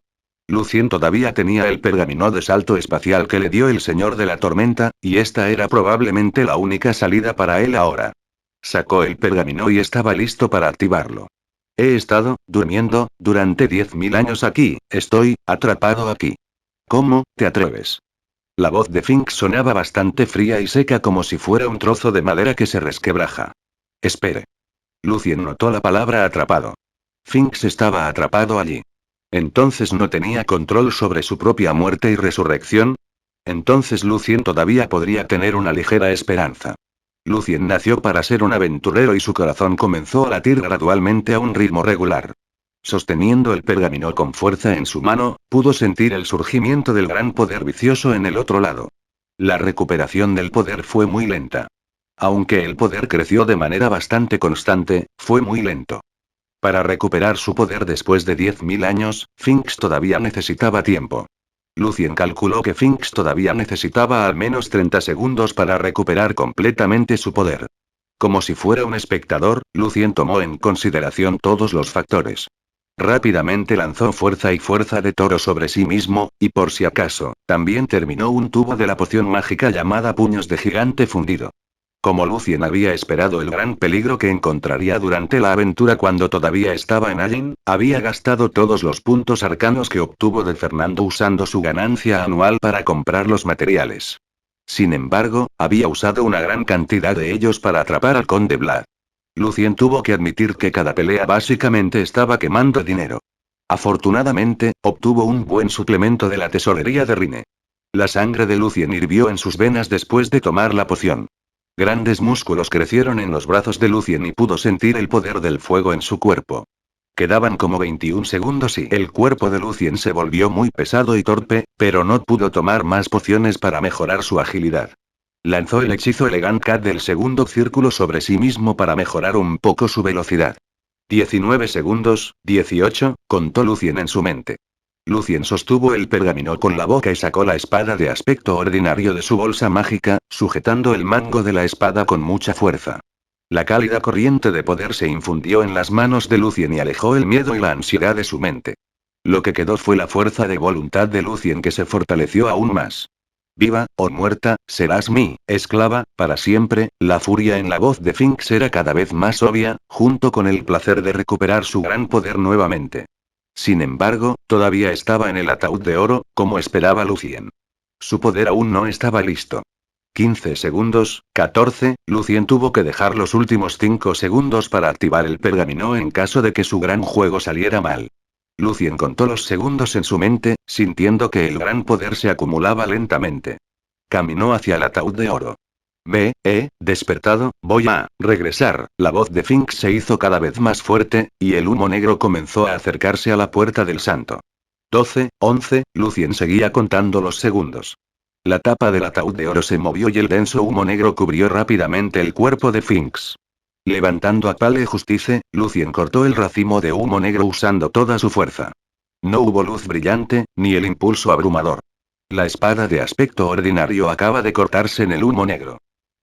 Lucien todavía tenía el pergamino de salto espacial que le dio el señor de la tormenta, y esta era probablemente la única salida para él ahora. Sacó el pergamino y estaba listo para activarlo. He estado durmiendo durante 10.000 años aquí, estoy atrapado aquí. ¿Cómo te atreves? La voz de Sphinx sonaba bastante fría y seca como si fuera un trozo de madera que se resquebraja. Espere. Lucien notó la palabra atrapado. Sphinx estaba atrapado allí. ¿Entonces no tenía control sobre su propia muerte y resurrección? Entonces Lucien todavía podría tener una ligera esperanza. Lucien nació para ser un aventurero y su corazón comenzó a latir gradualmente a un ritmo regular. Sosteniendo el pergamino con fuerza en su mano, pudo sentir el surgimiento del gran poder vicioso en el otro lado. La recuperación del poder fue muy lenta. Aunque el poder creció de manera bastante constante, fue muy lento. Para recuperar su poder después de 10.000 años, Finks todavía necesitaba tiempo. Lucien calculó que Finks todavía necesitaba al menos 30 segundos para recuperar completamente su poder. Como si fuera un espectador, Lucien tomó en consideración todos los factores. Rápidamente lanzó fuerza y fuerza de toro sobre sí mismo, y por si acaso, también terminó un tubo de la poción mágica llamada Puños de Gigante Fundido. Como Lucien había esperado el gran peligro que encontraría durante la aventura cuando todavía estaba en Allen, había gastado todos los puntos arcanos que obtuvo de Fernando usando su ganancia anual para comprar los materiales. Sin embargo, había usado una gran cantidad de ellos para atrapar al conde Vlad. Lucien tuvo que admitir que cada pelea básicamente estaba quemando dinero. Afortunadamente, obtuvo un buen suplemento de la tesorería de Rine. La sangre de Lucien hirvió en sus venas después de tomar la poción. Grandes músculos crecieron en los brazos de Lucien y pudo sentir el poder del fuego en su cuerpo. Quedaban como 21 segundos y el cuerpo de Lucien se volvió muy pesado y torpe, pero no pudo tomar más pociones para mejorar su agilidad. Lanzó el hechizo Elegant Cat del segundo círculo sobre sí mismo para mejorar un poco su velocidad. 19 segundos, 18, contó Lucien en su mente. Lucien sostuvo el pergamino con la boca y sacó la espada de aspecto ordinario de su bolsa mágica, sujetando el mango de la espada con mucha fuerza. La cálida corriente de poder se infundió en las manos de Lucien y alejó el miedo y la ansiedad de su mente. Lo que quedó fue la fuerza de voluntad de Lucien que se fortaleció aún más. Viva, o muerta, serás mi esclava, para siempre. La furia en la voz de Finks era cada vez más obvia, junto con el placer de recuperar su gran poder nuevamente. Sin embargo, todavía estaba en el ataúd de oro, como esperaba Lucien. Su poder aún no estaba listo. 15 segundos, 14, Lucien tuvo que dejar los últimos 5 segundos para activar el pergamino en caso de que su gran juego saliera mal. Lucien contó los segundos en su mente, sintiendo que el gran poder se acumulaba lentamente. Caminó hacia el ataúd de oro. Despertado, voy a regresar. La voz de Finks se hizo cada vez más fuerte, y el humo negro comenzó a acercarse a la puerta del santo. 12, 11, Lucien seguía contando los segundos. La tapa del ataúd de oro se movió y el denso humo negro cubrió rápidamente el cuerpo de Finks. Levantando a Pale Justice, Lucien cortó el racimo de humo negro usando toda su fuerza. No hubo luz brillante, ni el impulso abrumador. La espada de aspecto ordinario acaba de cortarse en el humo negro.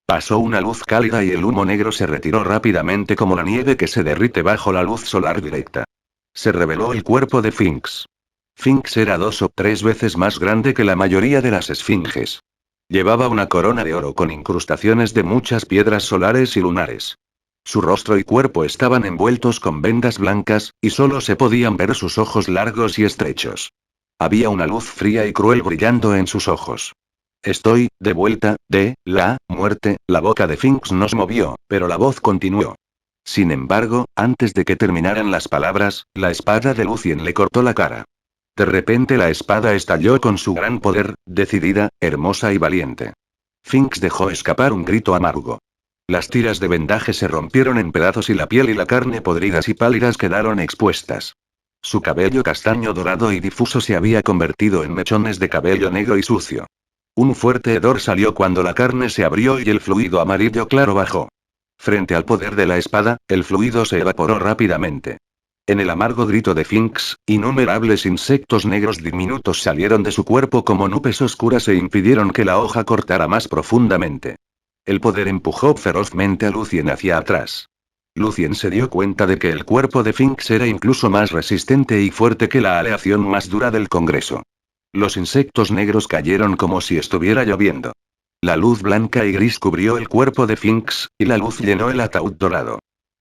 Pasó una luz cálida y el humo negro se retiró rápidamente como la nieve que se derrite bajo la luz solar directa. Se reveló el cuerpo de Finks. Finks era 2 o 3 veces más grande que la mayoría de las esfinges. Llevaba una corona de oro con incrustaciones de muchas piedras solares y lunares. Su rostro y cuerpo estaban envueltos con vendas blancas, y solo se podían ver sus ojos largos y estrechos. Había una luz fría y cruel brillando en sus ojos. Estoy, de vuelta, de la muerte. La boca de Finks no se movió, pero la voz continuó. Sin embargo, antes de que terminaran las palabras, la espada de Lucien le cortó la cara. De repente la espada estalló con su gran poder, decidida, hermosa y valiente. Finks dejó escapar un grito amargo. Las tiras de vendaje se rompieron en pedazos y la piel y la carne podridas y pálidas quedaron expuestas. Su cabello castaño dorado y difuso se había convertido en mechones de cabello negro y sucio. Un fuerte hedor salió cuando la carne se abrió y el fluido amarillo claro bajó. Frente al poder de la espada, el fluido se evaporó rápidamente. En el amargo grito de Finks, innumerables insectos negros diminutos salieron de su cuerpo como nubes oscuras e impidieron que la hoja cortara más profundamente. El poder empujó ferozmente a Lucien hacia atrás. Lucien se dio cuenta de que el cuerpo de Finks era incluso más resistente y fuerte que la aleación más dura del Congreso. Los insectos negros cayeron como si estuviera lloviendo. La luz blanca y gris cubrió el cuerpo de Finks, y la luz llenó el ataúd dorado.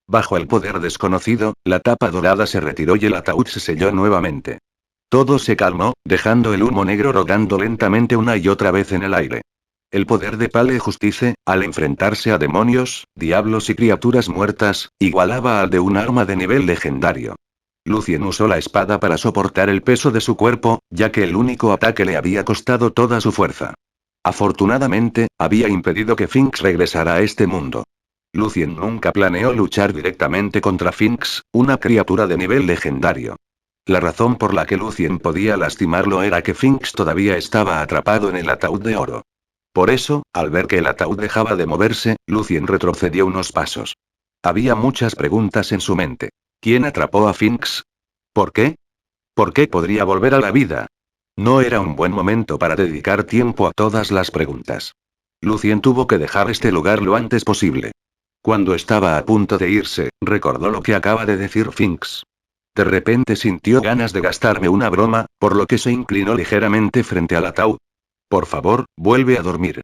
Bajo el poder desconocido, la tapa dorada se retiró y el ataúd se selló nuevamente. Todo se calmó, dejando el humo negro rodando lentamente una y otra vez en el aire. El poder de Pale Justice, al enfrentarse a demonios, diablos y criaturas muertas, igualaba al de un arma de nivel legendario. Lucien usó la espada para soportar el peso de su cuerpo, ya que el único ataque le había costado toda su fuerza. Afortunadamente, había impedido que Finks regresara a este mundo. Lucien nunca planeó luchar directamente contra Finks, una criatura de nivel legendario. La razón por la que Lucien podía lastimarlo era que Finks todavía estaba atrapado en el ataúd de oro. Por eso, al ver que el ataúd dejaba de moverse, Lucien retrocedió unos pasos. Había muchas preguntas en su mente. ¿Quién atrapó a Finks? ¿Por qué? ¿Por qué podría volver a la vida? No era un buen momento para dedicar tiempo a todas las preguntas. Lucien tuvo que dejar este lugar lo antes posible. Cuando estaba a punto de irse, recordó lo que acaba de decir Finks. De repente sintió ganas de gastarme una broma, por lo que se inclinó ligeramente frente al ataúd. Por favor, vuelve a dormir.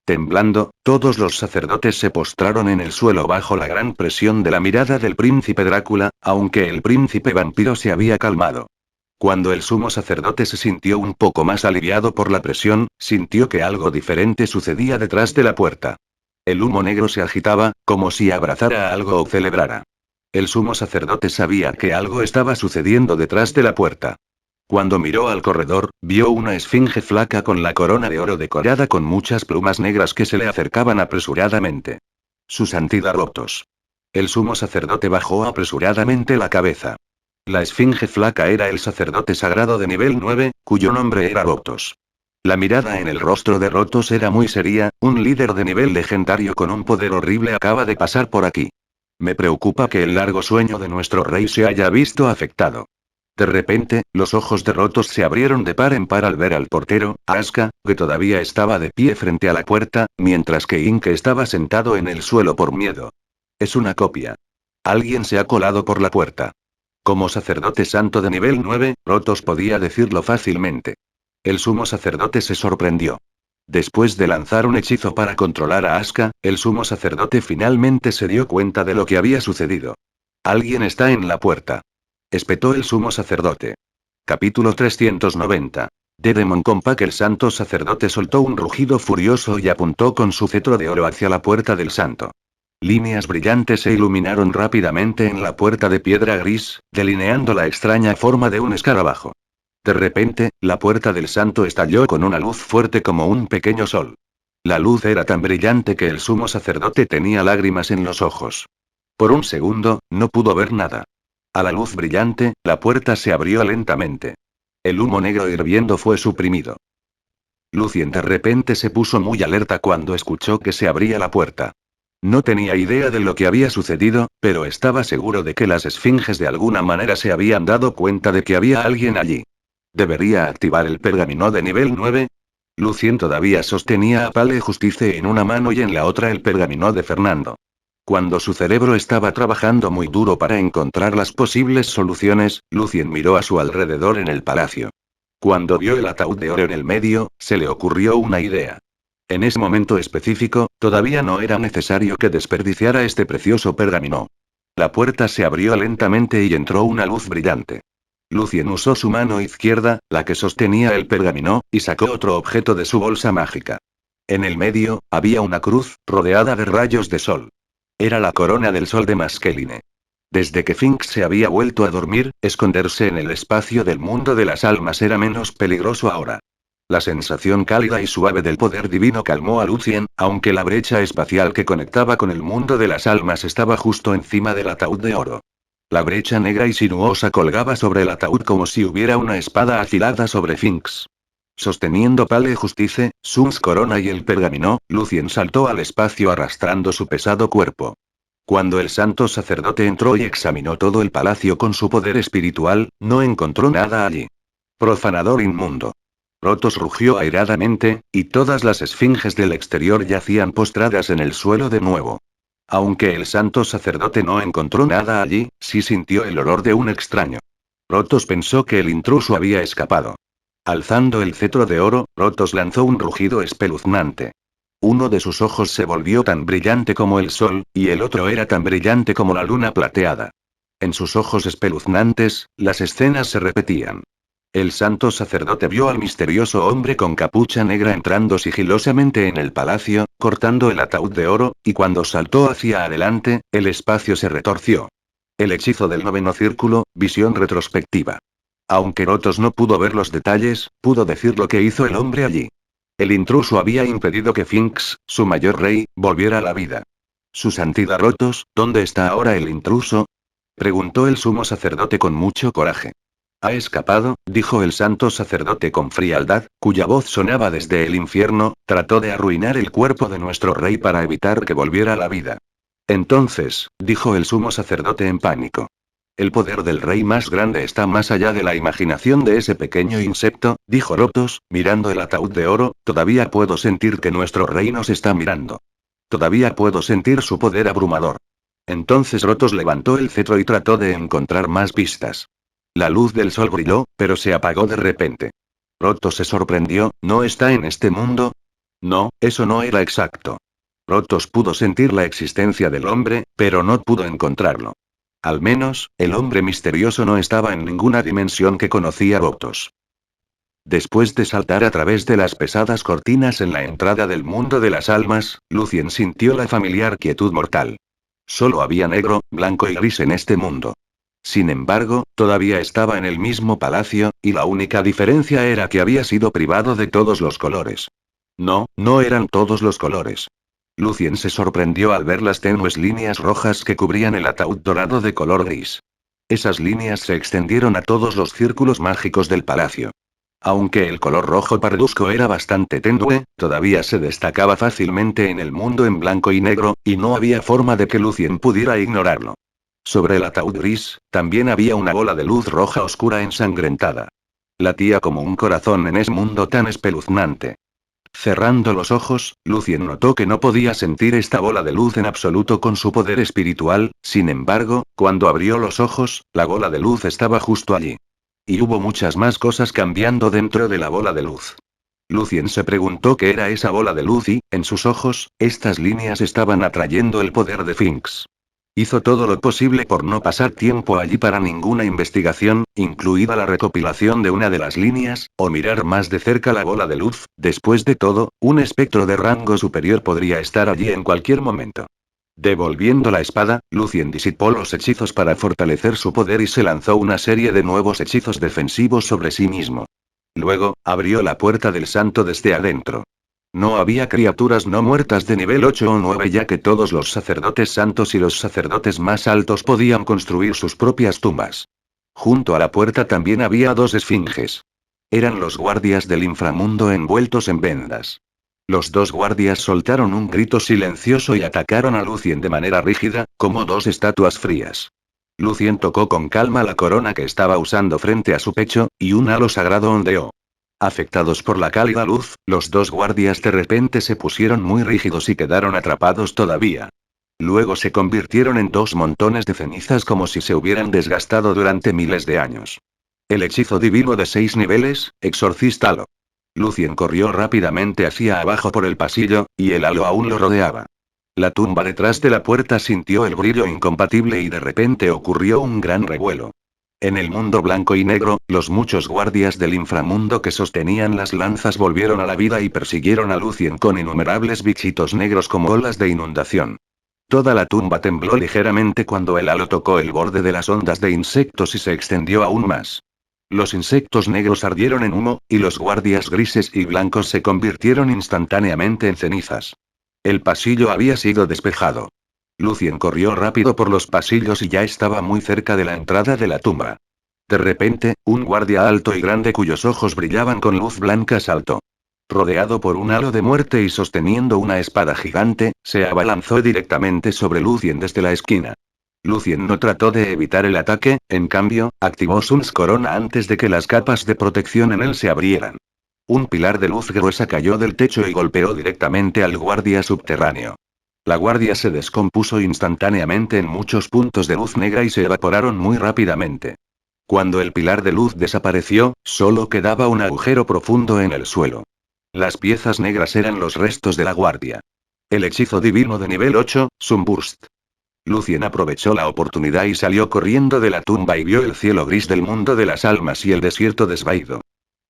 Temblando, todos los sacerdotes se postraron en el suelo bajo la gran presión de la mirada del príncipe Drácula, aunque el príncipe vampiro se había calmado. Cuando el sumo sacerdote se sintió un poco más aliviado por la presión, sintió que algo diferente sucedía detrás de la puerta. El humo negro se agitaba, como si abrazara a algo o celebrara. El sumo sacerdote sabía que algo estaba sucediendo detrás de la puerta. Cuando miró al corredor, vio una esfinge flaca con la corona de oro decorada con muchas plumas negras que se le acercaban apresuradamente. Su santidad Rotos. El sumo sacerdote bajó apresuradamente la cabeza. La esfinge flaca era el sacerdote sagrado de nivel 9, cuyo nombre era Rotos. La mirada en el rostro de Rotos era muy seria, un líder de nivel legendario con un poder horrible acaba de pasar por aquí. Me preocupa que el largo sueño de nuestro rey se haya visto afectado. De repente, los ojos de Rotos se abrieron de par en par al ver al portero, Aska, que todavía estaba de pie frente a la puerta, mientras que Inke estaba sentado en el suelo por miedo. Es una copia. Alguien se ha colado por la puerta. Como sacerdote santo de nivel 9, Rotos podía decirlo fácilmente. El sumo sacerdote se sorprendió. Después de lanzar un hechizo para controlar a Aska, el sumo sacerdote finalmente se dio cuenta de lo que había sucedido. Alguien está en la puerta. Espetó el sumo sacerdote. Capítulo 390. De Demon Compact. El santo sacerdote soltó un rugido furioso y apuntó con su cetro de oro hacia la puerta del santo. Líneas brillantes se iluminaron rápidamente en la puerta de piedra gris, delineando la extraña forma de un escarabajo. De repente, la puerta del santo estalló con una luz fuerte como un pequeño sol. La luz era tan brillante que el sumo sacerdote tenía lágrimas en los ojos. Por un segundo, no pudo ver nada. A la luz brillante, la puerta se abrió lentamente. El humo negro hirviendo fue suprimido. Lucien de repente se puso muy alerta cuando escuchó que se abría la puerta. No tenía idea de lo que había sucedido, pero estaba seguro de que las esfinges de alguna manera se habían dado cuenta de que había alguien allí. ¿Debería activar el pergamino de nivel 9? Lucien todavía sostenía a Pale Justice en una mano y en la otra el pergamino de Fernando. Cuando su cerebro estaba trabajando muy duro para encontrar las posibles soluciones, Lucien miró a su alrededor en el palacio. Cuando vio el ataúd de oro en el medio, se le ocurrió una idea. En ese momento específico, todavía no era necesario que desperdiciara este precioso pergamino. La puerta se abrió lentamente y entró una luz brillante. Lucien usó su mano izquierda, la que sostenía el pergamino, y sacó otro objeto de su bolsa mágica. En el medio, había una cruz, rodeada de rayos de sol. Era la corona del sol de Maskeline. Desde que Finks se había vuelto a dormir, esconderse en el espacio del mundo de las almas era menos peligroso ahora. La sensación cálida y suave del poder divino calmó a Lucien, aunque la brecha espacial que conectaba con el mundo de las almas estaba justo encima del ataúd de oro. La brecha negra y sinuosa colgaba sobre el ataúd como si hubiera una espada afilada sobre Finks. Sosteniendo Pale Justice, Sums corona y el pergamino, Lucien saltó al espacio arrastrando su pesado cuerpo. Cuando el santo sacerdote entró y examinó todo el palacio con su poder espiritual, no encontró nada allí. Profanador inmundo. Rotos rugió airadamente, y todas las esfinges del exterior yacían postradas en el suelo de nuevo. Aunque el santo sacerdote no encontró nada allí, sí sintió el olor de un extraño. Rotos pensó que el intruso había escapado. Alzando el cetro de oro, Rotos lanzó un rugido espeluznante. Uno de sus ojos se volvió tan brillante como el sol, y el otro era tan brillante como la luna plateada. En sus ojos espeluznantes, las escenas se repetían. El santo sacerdote vio al misterioso hombre con capucha negra entrando sigilosamente en el palacio, cortando el ataúd de oro, y cuando saltó hacia adelante, el espacio se retorció. El hechizo del noveno círculo, visión retrospectiva. Aunque Rotos no pudo ver los detalles, pudo decir lo que hizo el hombre allí. El intruso había impedido que Finks, su mayor rey, volviera a la vida. Su santidad Rotos, ¿dónde está ahora el intruso? Preguntó el sumo sacerdote con mucho coraje. Ha escapado, dijo el santo sacerdote con frialdad, cuya voz sonaba desde el infierno, trató de arruinar el cuerpo de nuestro rey para evitar que volviera a la vida. Entonces, dijo el sumo sacerdote en pánico. El poder del rey más grande está más allá de la imaginación de ese pequeño insecto, dijo Rotos, mirando el ataúd de oro, todavía puedo sentir que nuestro rey nos está mirando. Todavía puedo sentir su poder abrumador. Entonces Rotos levantó el cetro y trató de encontrar más pistas. La luz del sol brilló, pero se apagó de repente. Rotos se sorprendió, ¿no está en este mundo? No, eso no era exacto. Rotos pudo sentir la existencia del hombre, pero no pudo encontrarlo. Al menos, el hombre misterioso no estaba en ninguna dimensión que conocía Rotos. Después de saltar a través de las pesadas cortinas en la entrada del mundo de las almas, Lucien sintió la familiar quietud mortal. Solo había negro, blanco y gris en este mundo. Sin embargo, todavía estaba en el mismo palacio, y la única diferencia era que había sido privado de todos los colores. No, no eran todos los colores. Lucien se sorprendió al ver las tenues líneas rojas que cubrían el ataúd dorado de color gris. Esas líneas se extendieron a todos los círculos mágicos del palacio. Aunque el color rojo parduzco era bastante tenue, todavía se destacaba fácilmente en el mundo en blanco y negro, y no había forma de que Lucien pudiera ignorarlo. Sobre el ataúd gris, también había una bola de luz roja oscura ensangrentada. Latía como un corazón en ese mundo tan espeluznante. Cerrando los ojos, Lucien notó que no podía sentir esta bola de luz en absoluto con su poder espiritual, sin embargo, cuando abrió los ojos, la bola de luz estaba justo allí. Y hubo muchas más cosas cambiando dentro de la bola de luz. Lucien se preguntó qué era esa bola de luz y, en sus ojos, estas líneas estaban atrayendo el poder de Finks. Hizo todo lo posible por no pasar tiempo allí para ninguna investigación, incluida la recopilación de una de las líneas, o mirar más de cerca la bola de luz. Después de todo, un espectro de rango superior podría estar allí en cualquier momento. Devolviendo la espada, Lucien disipó los hechizos para fortalecer su poder y se lanzó una serie de nuevos hechizos defensivos sobre sí mismo. Luego, abrió la puerta del santo desde adentro. No había criaturas no muertas de nivel 8 o 9 ya que todos los sacerdotes santos y los sacerdotes más altos podían construir sus propias tumbas. Junto a la puerta también había dos esfinges. Eran los guardias del inframundo envueltos en vendas. Los dos guardias soltaron un grito silencioso y atacaron a Lucien de manera rígida, como dos estatuas frías. Lucien tocó con calma la corona que estaba usando frente a su pecho, y un halo sagrado ondeó. Afectados por la cálida luz, los dos guardias de repente se pusieron muy rígidos y quedaron atrapados todavía. Luego se convirtieron en dos montones de cenizas como si se hubieran desgastado durante miles de años. El hechizo divino de 6 niveles, Exorcista Halo. Lucien corrió rápidamente hacia abajo por el pasillo, y el halo aún lo rodeaba. La tumba detrás de la puerta sintió el brillo incompatible y de repente ocurrió un gran revuelo. En el mundo blanco y negro, los muchos guardias del inframundo que sostenían las lanzas volvieron a la vida y persiguieron a Lucien con innumerables bichitos negros como olas de inundación. Toda la tumba tembló ligeramente cuando el halo tocó el borde de las ondas de insectos y se extendió aún más. Los insectos negros ardieron en humo, y los guardias grises y blancos se convirtieron instantáneamente en cenizas. El pasillo había sido despejado. Lucien corrió rápido por los pasillos y ya estaba muy cerca de la entrada de la tumba. De repente, un guardia alto y grande cuyos ojos brillaban con luz blanca saltó. Rodeado por un halo de muerte y sosteniendo una espada gigante, se abalanzó directamente sobre Lucien desde la esquina. Lucien no trató de evitar el ataque, en cambio, activó Sun's corona antes de que las capas de protección en él se abrieran. Un pilar de luz gruesa cayó del techo y golpeó directamente al guardia subterráneo. La guardia se descompuso instantáneamente en muchos puntos de luz negra y se evaporaron muy rápidamente. Cuando el pilar de luz desapareció, solo quedaba un agujero profundo en el suelo. Las piezas negras eran los restos de la guardia. El hechizo divino de nivel 8, Sunburst. Lucien aprovechó la oportunidad y salió corriendo de la tumba y vio el cielo gris del mundo de las almas y el desierto desvaído.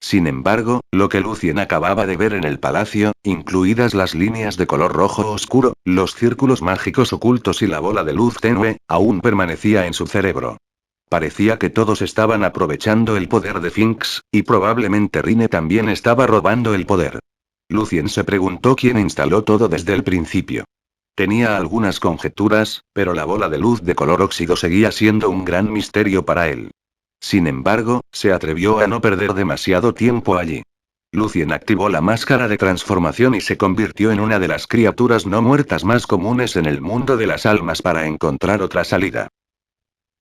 Sin embargo, lo que Lucien acababa de ver en el palacio, incluidas las líneas de color rojo oscuro, los círculos mágicos ocultos y la bola de luz tenue, aún permanecía en su cerebro. Parecía que todos estaban aprovechando el poder de Finks, y probablemente Rine también estaba robando el poder. Lucien se preguntó quién instaló todo desde el principio. Tenía algunas conjeturas, pero la bola de luz de color óxido seguía siendo un gran misterio para él. Sin embargo, se atrevió a no perder demasiado tiempo allí. Lucien activó la máscara de transformación y se convirtió en una de las criaturas no muertas más comunes en el mundo de las almas para encontrar otra salida.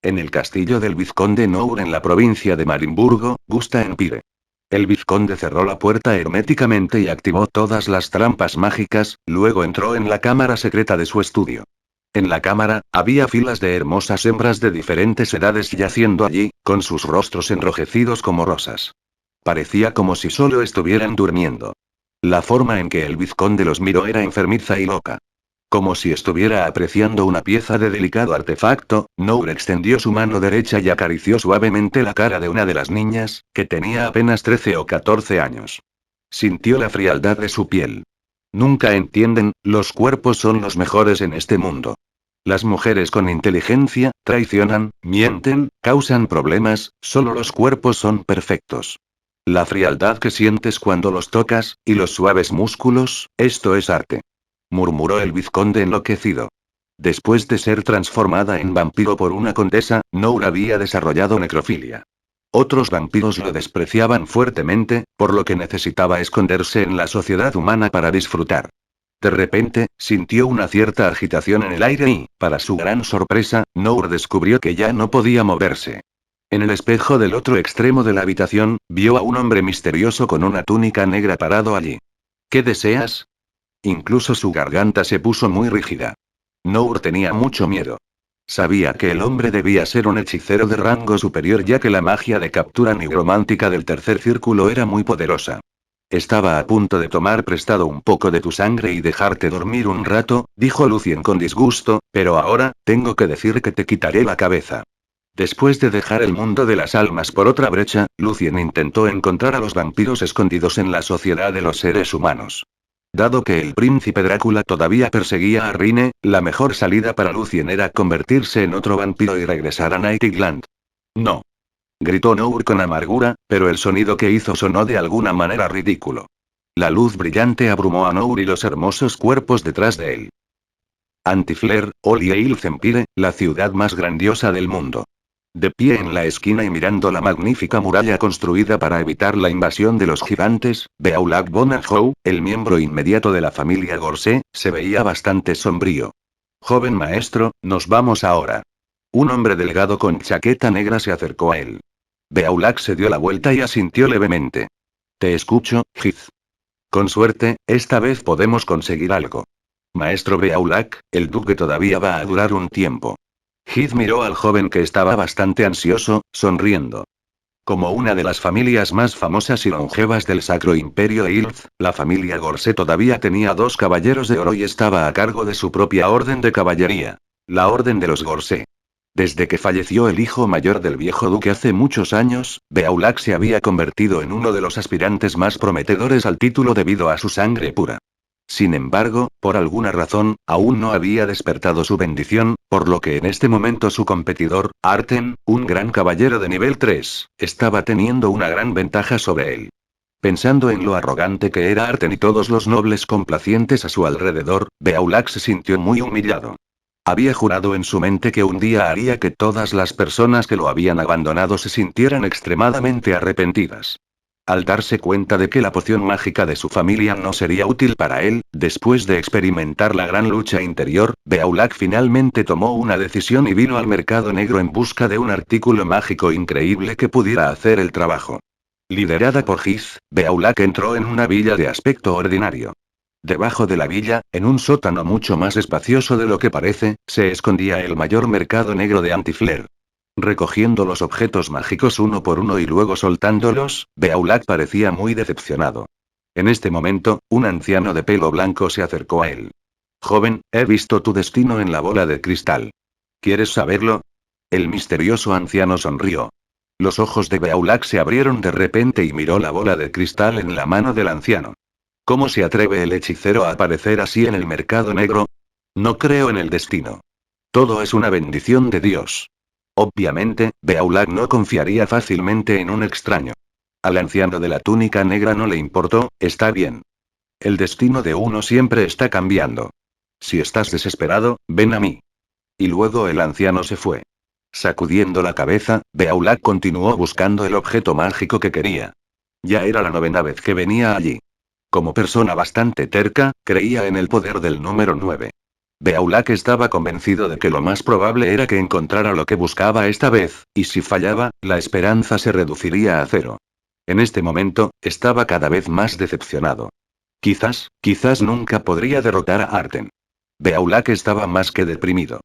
En el castillo del vizconde Nour en la provincia de Marimburgo, Gusta Empire. El vizconde cerró la puerta herméticamente y activó todas las trampas mágicas, luego entró en la cámara secreta de su estudio. En la cámara, había filas de hermosas hembras de diferentes edades yaciendo allí, con sus rostros enrojecidos como rosas. Parecía como si solo estuvieran durmiendo. La forma en que el vizconde los miró era enfermiza y loca. Como si estuviera apreciando una pieza de delicado artefacto, Nour extendió su mano derecha y acarició suavemente la cara de una de las niñas, que tenía apenas 13 o 14 años. Sintió la frialdad de su piel. Nunca entienden, los cuerpos son los mejores en este mundo. Las mujeres con inteligencia, traicionan, mienten, causan problemas, solo los cuerpos son perfectos. La frialdad que sientes cuando los tocas, y los suaves músculos, esto es arte. Murmuró el vizconde enloquecido. Después de ser transformada en vampiro por una condesa, Nour había desarrollado necrofilia. Otros vampiros lo despreciaban fuertemente, por lo que necesitaba esconderse en la sociedad humana para disfrutar. De repente, sintió una cierta agitación en el aire y, para su gran sorpresa, Nour descubrió que ya no podía moverse. En el espejo del otro extremo de la habitación, vio a un hombre misterioso con una túnica negra parado allí. ¿Qué deseas? Incluso su garganta se puso muy rígida. Nour tenía mucho miedo. Sabía que el hombre debía ser un hechicero de rango superior ya que la magia de captura nigromántica del tercer círculo era muy poderosa. Estaba a punto de tomar prestado un poco de tu sangre y dejarte dormir un rato, dijo Lucien con disgusto, pero ahora, tengo que decir que te quitaré la cabeza. Después de dejar el mundo de las almas por otra brecha, Lucien intentó encontrar a los vampiros escondidos en la sociedad de los seres humanos. Dado que el príncipe Drácula todavía perseguía a Rine, la mejor salida para Lucien era convertirse en otro vampiro y regresar a Nightland. No. Gritó Nour con amargura, pero el sonido que hizo sonó de alguna manera ridículo. La luz brillante abrumó a Nour y los hermosos cuerpos detrás de él. Antiflair, Oliailth Empire, la ciudad más grandiosa del mundo. De pie en la esquina y mirando la magnífica muralla construida para evitar la invasión de los gigantes, Beaulac Bonanjou, el miembro inmediato de la familia Gorset, se veía bastante sombrío. Joven maestro, nos vamos ahora. Un hombre delgado con chaqueta negra se acercó a él. Beaulac se dio la vuelta y asintió levemente. Te escucho, Heath. Con suerte, esta vez podemos conseguir algo. Maestro Beaulac, el duque todavía va a durar un tiempo. Heath miró al joven que estaba bastante ansioso, sonriendo. Como una de las familias más famosas y longevas del Sacro Imperio Ilth, la familia Gorset todavía tenía 2 caballeros de oro y estaba a cargo de su propia orden de caballería. La Orden de los Gorset. Desde que falleció el hijo mayor del viejo duque hace muchos años, Beaulac se había convertido en uno de los aspirantes más prometedores al título debido a su sangre pura. Sin embargo, por alguna razón, aún no había despertado su bendición, por lo que en este momento su competidor, Arten, un gran caballero de nivel 3, estaba teniendo una gran ventaja sobre él. Pensando en lo arrogante que era Arten y todos los nobles complacientes a su alrededor, Beaulac se sintió muy humillado. Había jurado en su mente que un día haría que todas las personas que lo habían abandonado se sintieran extremadamente arrepentidas. Al darse cuenta de que la poción mágica de su familia no sería útil para él, después de experimentar la gran lucha interior, Beaulac finalmente tomó una decisión y vino al mercado negro en busca de un artículo mágico increíble que pudiera hacer el trabajo. Liderada por Heath, Beaulac entró en una villa de aspecto ordinario. Debajo de la villa, en un sótano mucho más espacioso de lo que parece, se escondía el mayor mercado negro de Antiflair. Recogiendo los objetos mágicos uno por uno y luego soltándolos, Beaulac parecía muy decepcionado. En este momento, un anciano de pelo blanco se acercó a él. Joven, he visto tu destino en la bola de cristal. ¿Quieres saberlo? El misterioso anciano sonrió. Los ojos de Beaulac se abrieron de repente y miró la bola de cristal en la mano del anciano. ¿Cómo se atreve el hechicero a aparecer así en el mercado negro? No creo en el destino. Todo es una bendición de Dios. Obviamente, Beaulac no confiaría fácilmente en un extraño. Al anciano de la túnica negra no le importó, está bien. El destino de uno siempre está cambiando. Si estás desesperado, ven a mí. Y luego el anciano se fue. Sacudiendo la cabeza, Beaulac continuó buscando el objeto mágico que quería. Ya era la 9ª vez que venía allí. Como persona bastante terca, creía en el poder del número 9. Beaulac estaba convencido de que lo más probable era que encontrara lo que buscaba esta vez, y si fallaba, la esperanza se reduciría a 0. En este momento, estaba cada vez más decepcionado. Quizás nunca podría derrotar a Arten. Beaulac estaba más que deprimido.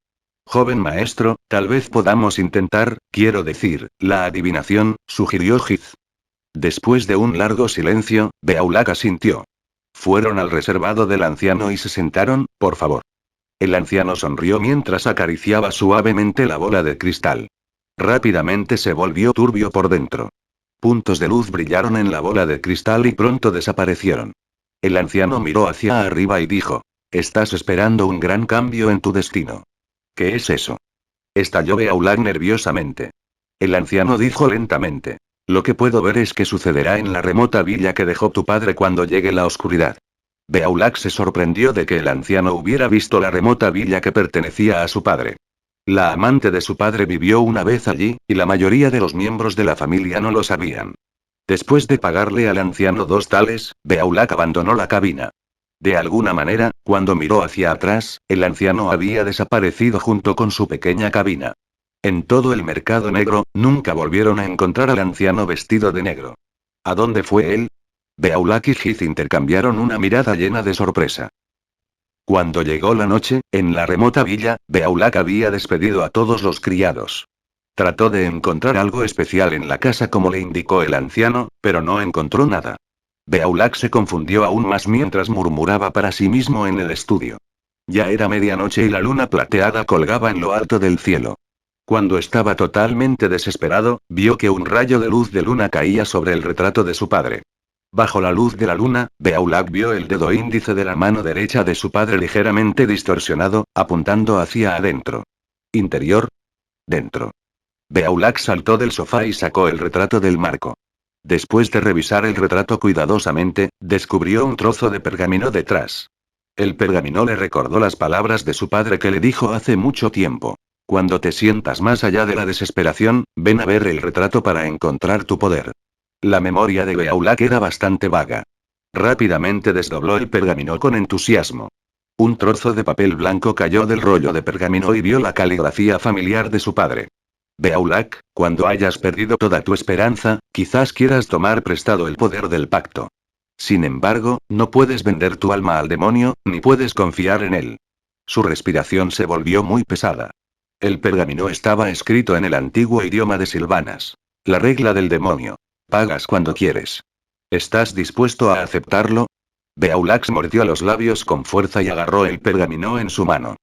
Joven maestro, tal vez podamos intentar, quiero decir, la adivinación, sugirió Heath. Después de un largo silencio, Beaulac asintió. Fueron al reservado del anciano y se sentaron, por favor. El anciano sonrió mientras acariciaba suavemente la bola de cristal. Rápidamente se volvió turbio por dentro. Puntos de luz brillaron en la bola de cristal y pronto desaparecieron. El anciano miró hacia arriba y dijo: «Estás esperando un gran cambio en tu destino». «¿Qué es eso?», estalló Beaulac nerviosamente. El anciano dijo lentamente: «Lo que puedo ver es que sucederá en la remota villa que dejó tu padre cuando llegue la oscuridad». Beaulac se sorprendió de que el anciano hubiera visto la remota villa que pertenecía a su padre. La amante de su padre vivió una vez allí, y la mayoría de los miembros de la familia no lo sabían. Después de pagarle al anciano 2 tales, Beaulac abandonó la cabina. De alguna manera, cuando miró hacia atrás, el anciano había desaparecido junto con su pequeña cabina. En todo el mercado negro, nunca volvieron a encontrar al anciano vestido de negro. ¿A dónde fue él? Beaulac y Heath intercambiaron una mirada llena de sorpresa. Cuando llegó la noche, en la remota villa, Beaulac había despedido a todos los criados. Trató de encontrar algo especial en la casa como le indicó el anciano, pero no encontró nada. Beaulac se confundió aún más mientras murmuraba para sí mismo en el estudio. Ya era medianoche y la luna plateada colgaba en lo alto del cielo. Cuando estaba totalmente desesperado, vio que un rayo de luz de luna caía sobre el retrato de su padre. Bajo la luz de la luna, Beaulac vio el dedo índice de la mano derecha de su padre ligeramente distorsionado, apuntando hacia adentro. ¿Interior? Dentro. Beaulac saltó del sofá y sacó el retrato del marco. Después de revisar el retrato cuidadosamente, descubrió un trozo de pergamino detrás. El pergamino le recordó las palabras de su padre que le dijo hace mucho tiempo. Cuando te sientas más allá de la desesperación, ven a ver el retrato para encontrar tu poder. La memoria de Beaulac era bastante vaga. Rápidamente desdobló el pergamino con entusiasmo. Un trozo de papel blanco cayó del rollo de pergamino y vio la caligrafía familiar de su padre. Beaulac, cuando hayas perdido toda tu esperanza, quizás quieras tomar prestado el poder del pacto. Sin embargo, no puedes vender tu alma al demonio, ni puedes confiar en él. Su respiración se volvió muy pesada. El pergamino estaba escrito en el antiguo idioma de Silvanas. La regla del demonio. Pagas cuando quieres. ¿Estás dispuesto a aceptarlo? Beaulac mordió los labios con fuerza y agarró el pergamino en su mano.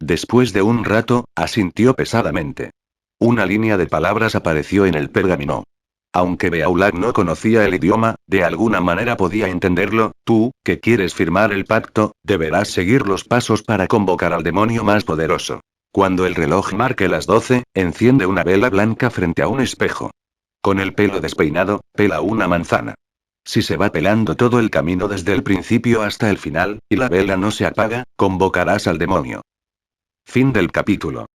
Después de un rato, asintió pesadamente. Una línea de palabras apareció en el pergamino. Aunque Beaulac no conocía el idioma, de alguna manera podía entenderlo. Tú, que quieres firmar el pacto, deberás seguir los pasos para convocar al demonio más poderoso. Cuando el reloj marque las 12, enciende una vela blanca frente a un espejo. Con el pelo despeinado, pela una manzana. Si se va pelando todo el camino desde el principio hasta el final, y la vela no se apaga, convocarás al demonio. Fin del capítulo.